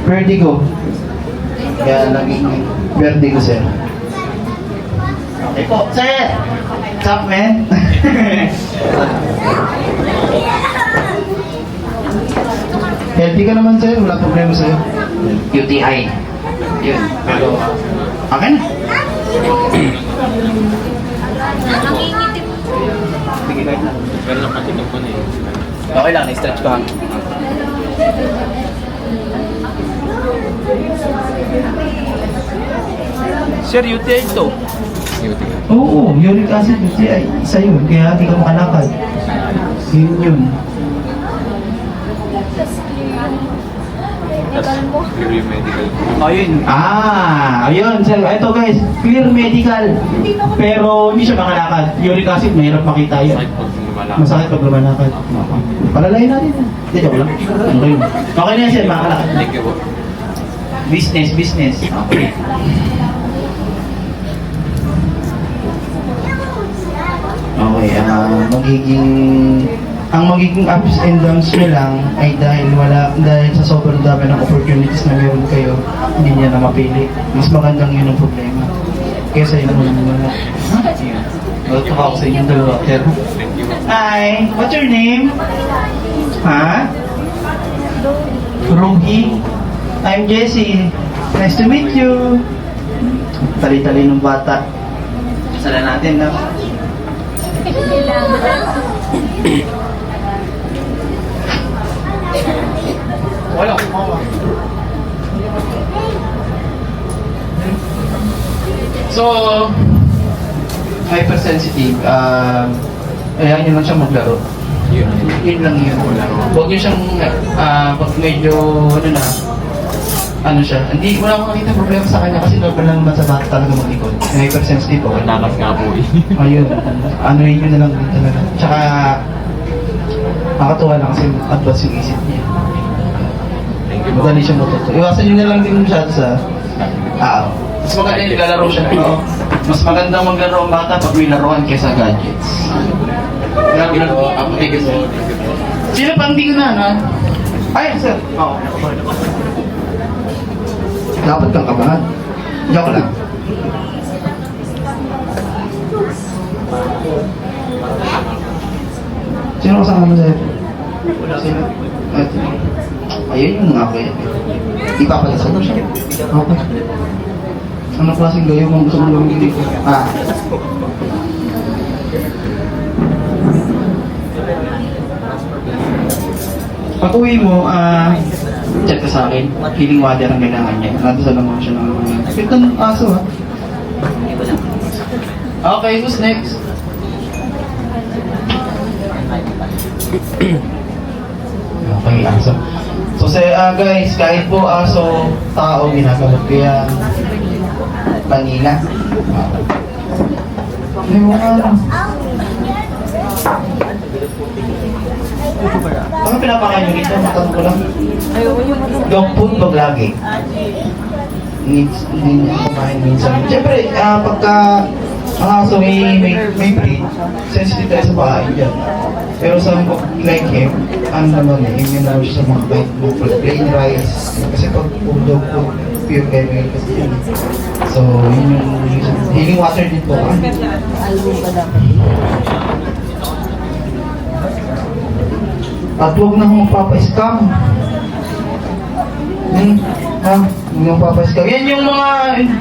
vertigo. Kaya naging vertigo sir. Okay po, sir! What's up, man? Healthy ka naman sir, wala problema sa'yo. UTI. Yun, pero okay na. Sige kahit na. Pero nakatinig ko na eh. Okay lang, na-stretch ko ha. Sir, UTI to. Oo, uric acid UTI. Isa yun, kaya hindi ka makalakad. Yun yun. Clear medical. Ayun. Ayun. Sir, ito guys, clear medical. Pero hindi siya makalakad. Uric acid, mahirap makita yun. Sakit pag lumalakad. Masakit pag lumalakad. Palalayin natin. Hindi, joke lang. Ano yun? Okay na yan sir, makalakad. Thank you po. Business. Okay. Okay, ang magiging ups and downs nyo lang ay dahil sa sobrang dami ng opportunities na meron kayo, hindi niya na mapili. Mas magandang yun ang problema. Kesa yun mo naman wala. Welcome ako sa inyong dalawa, sir. Hi, what's your name? Ha? Rugi. I'm Jessie. Nice to meet you. Tali-tali ng bata. Sala natin, no? Wala ko mama. So, hypersensitive. Ayan nyo lang siya maglaro. Yun lang yun. Huwag nyo siyang, pag medyo, ano siya, hindi, wala akong nakita problema sa kanya kasi normal lang naman sa bata talaga mag-ikot. Hypersensitive ako. Lakas nga po eh. Ayun, ano yun na lang din talaga. Tsaka, nakatuwa lang kasi advance yung isip niya. Madali siya matuto. Iwasan nyo na lang din siya sa mas maganda yung lalaro siya. Mas maganda maglaro ang bata pag may laruan kaysa gadgets. Laro, thank you sir. Sino pa hindi ko na, no? Ay, sir. Oo. Dapat kang kabahan. Joke lang. Sino kasama mo sir? Sino? Ayun yung mga kuya. Ipapalasal mo siya. Okay. Anong klaseng gayo kung gusto mo gawin dito? Pag uwi mo, chat ka sa akin. Healing water ang kailangan niya. Nadasal lang mo siya ng mga... Ito ng aso ha. Okay, who's next? Okay, aso. So guys, kahit po aso, tao, ginagamot ko yan. Panila. May mga ano pinapakain nyo dito? Matanong ko lang. Dog food ba lagi? Hindi niya kumain minsan. Siyempre, pagka ang aso may breed, sensitive tayo sa pakain dyan. Pero sa like him, ano naman eh, yun na siya sa mga kahit mga plain rice. Kasi pag ulo po, pure chemical kasi yun. So, yun yung healing water din po. At huwag na akong magpapa-scam. Ha? Huwag na magpapa-scam. Yan yung mga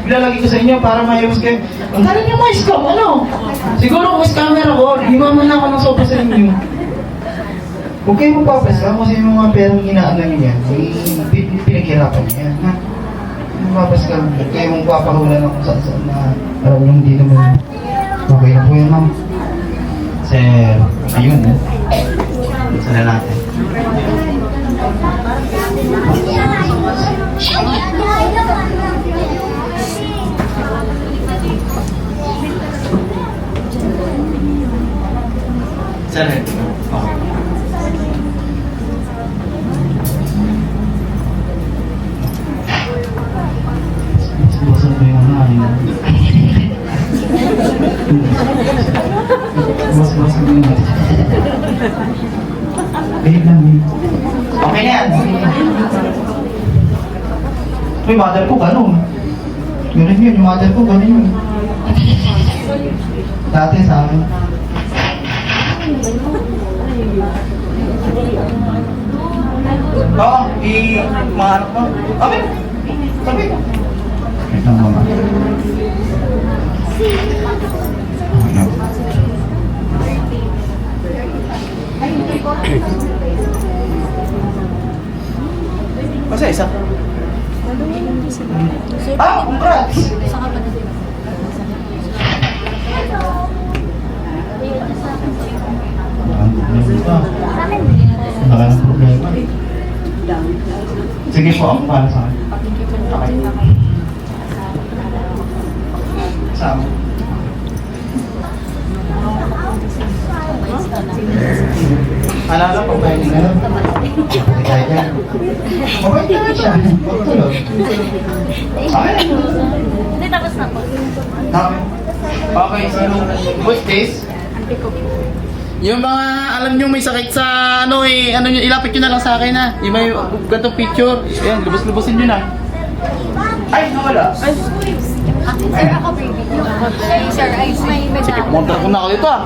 ilalagay ko sa inyo para maiwas kayo. Ang galing yung mga scam, ano? Siguro kung scammer ako, imaman na ako ng sopa sa inyo. Huwag kayo magpapa-scam kasi yung mga perang inaano nyo yan, pinaghirapan nyo yan. Ha? Magpapa-scam. Huwag kayo magpapahula na kung saan na alam nyo hindi naman. Okay na po yan, ma'am. Sir, ayun eh. Sana natin. Sana. Okay. Subukan ko yung ano. Subukan ko yung ano. Wait lang, wait. Okay na yan. Yung mother ko, gano'n. Ganun yun, yung mother ko, gano'n yun. Dati sa akin. Oo, i-mahanap mo. Okay. Sabi ko. Wait lang, mama. Masa isa? Ah, congrats! Wala ng problema. Sige po, ako para sa akin. Okay. Sama. Alala po ba yung gano'n? Kaya dyan. Mabait naman siya. Magtulog. Okay. Hindi, tapos na po. Okay, so what's this? Yung mga alam nyo may sakit sa ano eh, ano nyo, ilapit nyo na lang sa akin ha. Yung may gantong picture. Ayan, lubos-lubosin nyo na. Ay, nawala. Sir, ako baby. Sir, ay may medal. Montar ko na ako dito ah.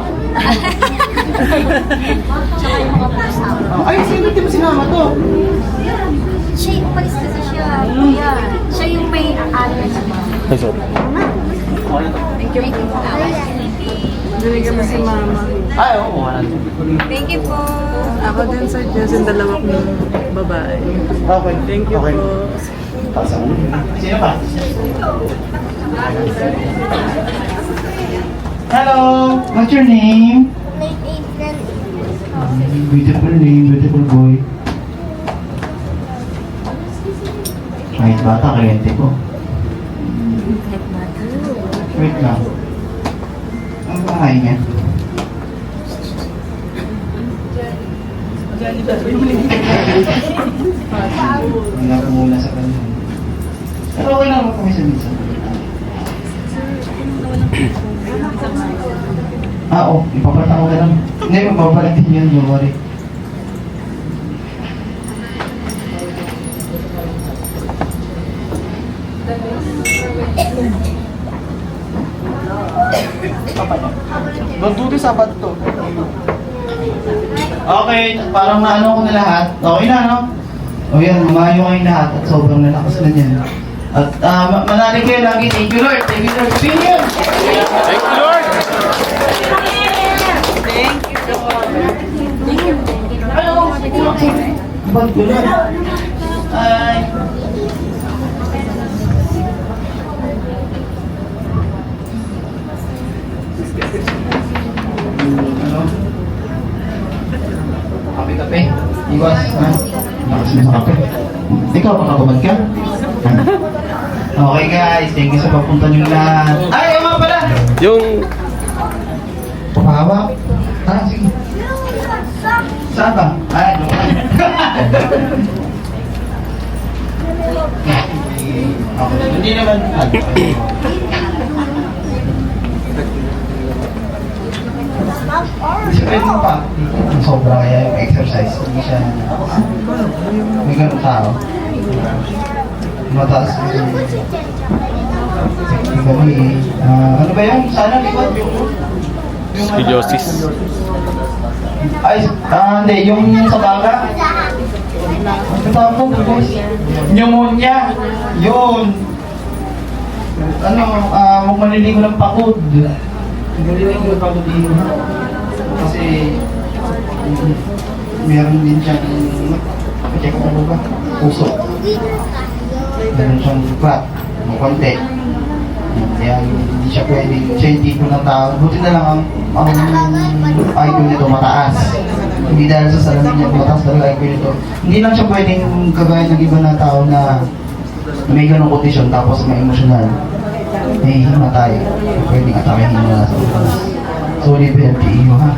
Tsaka yung mga pusa. Ay, sino di mo sinama to? Siya yung umalis kasi siya. Kuya. Siya yung may ano na siya. Ay, sorry. Thank you. Binigyan mo si mama. Ay, oo, wala. Thank you po. Ako din sa Diyos, yung dalawa kong babae. Okay. Thank you Okay. po. Sino pa? Hello! What's your name? Beautiful name, beautiful boy. Kahit bata, kliyente ko. Wait lang. Ang bahay niya? Wala ko muna sa kanya. Pero okay lang ako minsan-minsan. Oo, ipapalata ko ka lang. Hindi, mapapalit din yun, don't worry. Don't do this, sabat to. Okay, parang naano ko na lahat. Okay na, no? O yan, mamayo kayong lahat at sobrang nalakas na niyan. At manali kayo lagi. Thank you, Lord. Thank you, Lord. Opinion! Thank you, Lord! Hello! Bag ko na. Ay! Ano? Kape-kape? Iwas, ha? Lakas mo sa kape. Ikaw, makakabad ka? Ha? Okay guys, thank you sa papunta nyo lahat. Ay, yung mga pala! Yung... Papahawa? Ah, sige. Saan ba? Ay, no. Okay, hindi naman. Hindi siya pwedeng pa. Sobra kaya yung exercise. Hindi siya, may ganun tao. Mataas yung ano ba yan? Sana likod yung Scoliosis. ay, hindi, yung sa baga. Ano tawag mo, guys? Pneumonia. Yun. Ano, huwag maliligo ng pakod. Maliligo ng pakod yun. Kasi, meron din siyang, check ko ba? Puso. Meron siyang flat. Konti. Kaya hindi siya pwedeng, siya yung tipo ng tao. Buti na lang ang IQ nito mataas. Hindi dahil sa salamin niya, mataas talaga IQ nito. Hindi lang siya pwedeng kagaya ng iba na tao na may ganong kondisyon tapos may emosyonal. May himatay. Pwedeng atakin mo na sa ulas. So, libre LTE ha.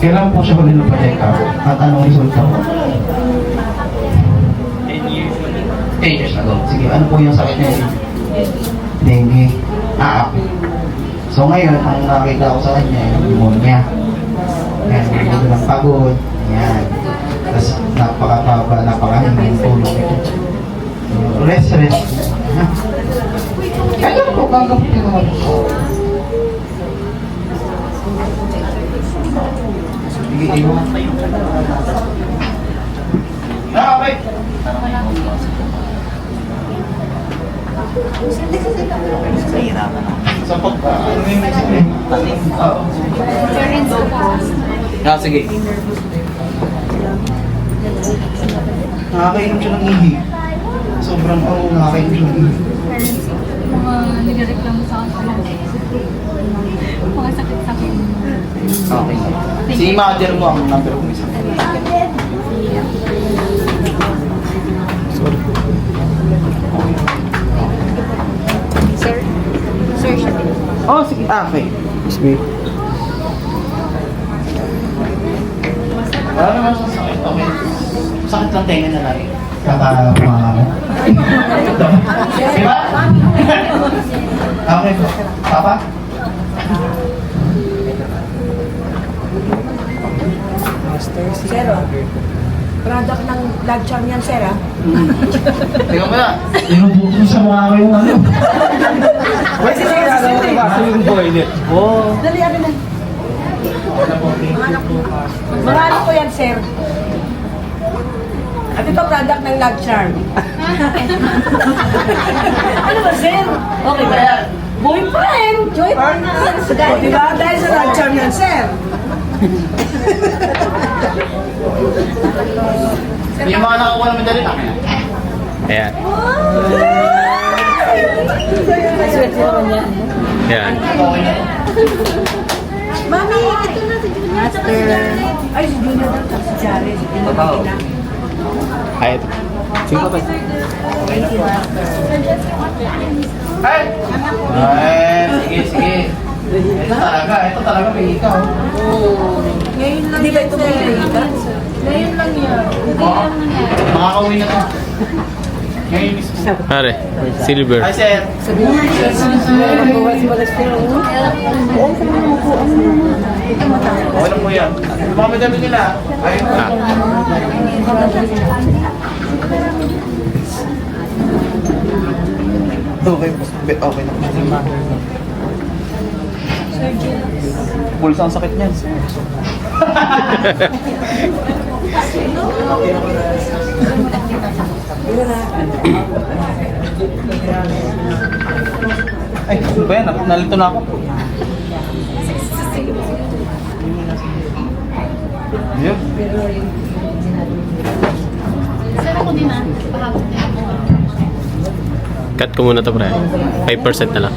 Kailan po siya pwede pa-check up? At anong resulta po? 10 years ago. Sige, ano po yung sakit niya? Dengue. So ngayon, ang nakita ko sa kanya, yung pneumonia. Yan, hindi lang pagod. Yan. Tapos napakataba, napakahingin tulog ito. Rest. Kaya po, gagaputin naman po. Sige, iwan. Okay. Sa pagka, ano yung isip Oo. Sige. Nakakainom siya ng ihi. Sobrang nakakainom siya ng ihi. Mga nagreklamo sa akin. Mga sakit-sakit. Okay. Si manager mo ang number ko isa. Sir siya din. Oh, sige. Okay. Sige. Wala naman sa sakit. Okay. Sakit lang tenga na lang. Kakapumama mo. Diba? Okay po. Papa? Sir, product ng Love Charm yan, sir, ah. Tingnan mo na. Tinubuksan sa mukha ko yung ano. Wait, sige. yung boilet. Oh. Dali, ano na. Mga ano ko yan, sir. At ito, product ng Love Charm. Ano ba, sir? Okay ba yan? Boyfriend! Joyfriend! Diba? Dahil sa Love Charm yan, sir. Yung mga nakakuha ng medalya na. Ayan. Ayan. Mami, ito na si Junior. Master. Ay, si Junior na si Jared. Totoo. Ay, ito. Sige pa. Ay! Sige. Ito talaga may ikaw. Ngayon lang yan, sir. Ngayon lang yan. Makakauwi na to. Ngayon mismo. Pare, silver. Hi, sir. Okay lang po yan. Yung mga medalya nila. Ayun pa. Okay po. Okay na po. Bulsa ang sakit niyan. Ay, ano ba yan? Nalito na ako. Yun. Sir, ako din ah. Pahapon din ako. Cut ko muna to, pre. 5% na lang.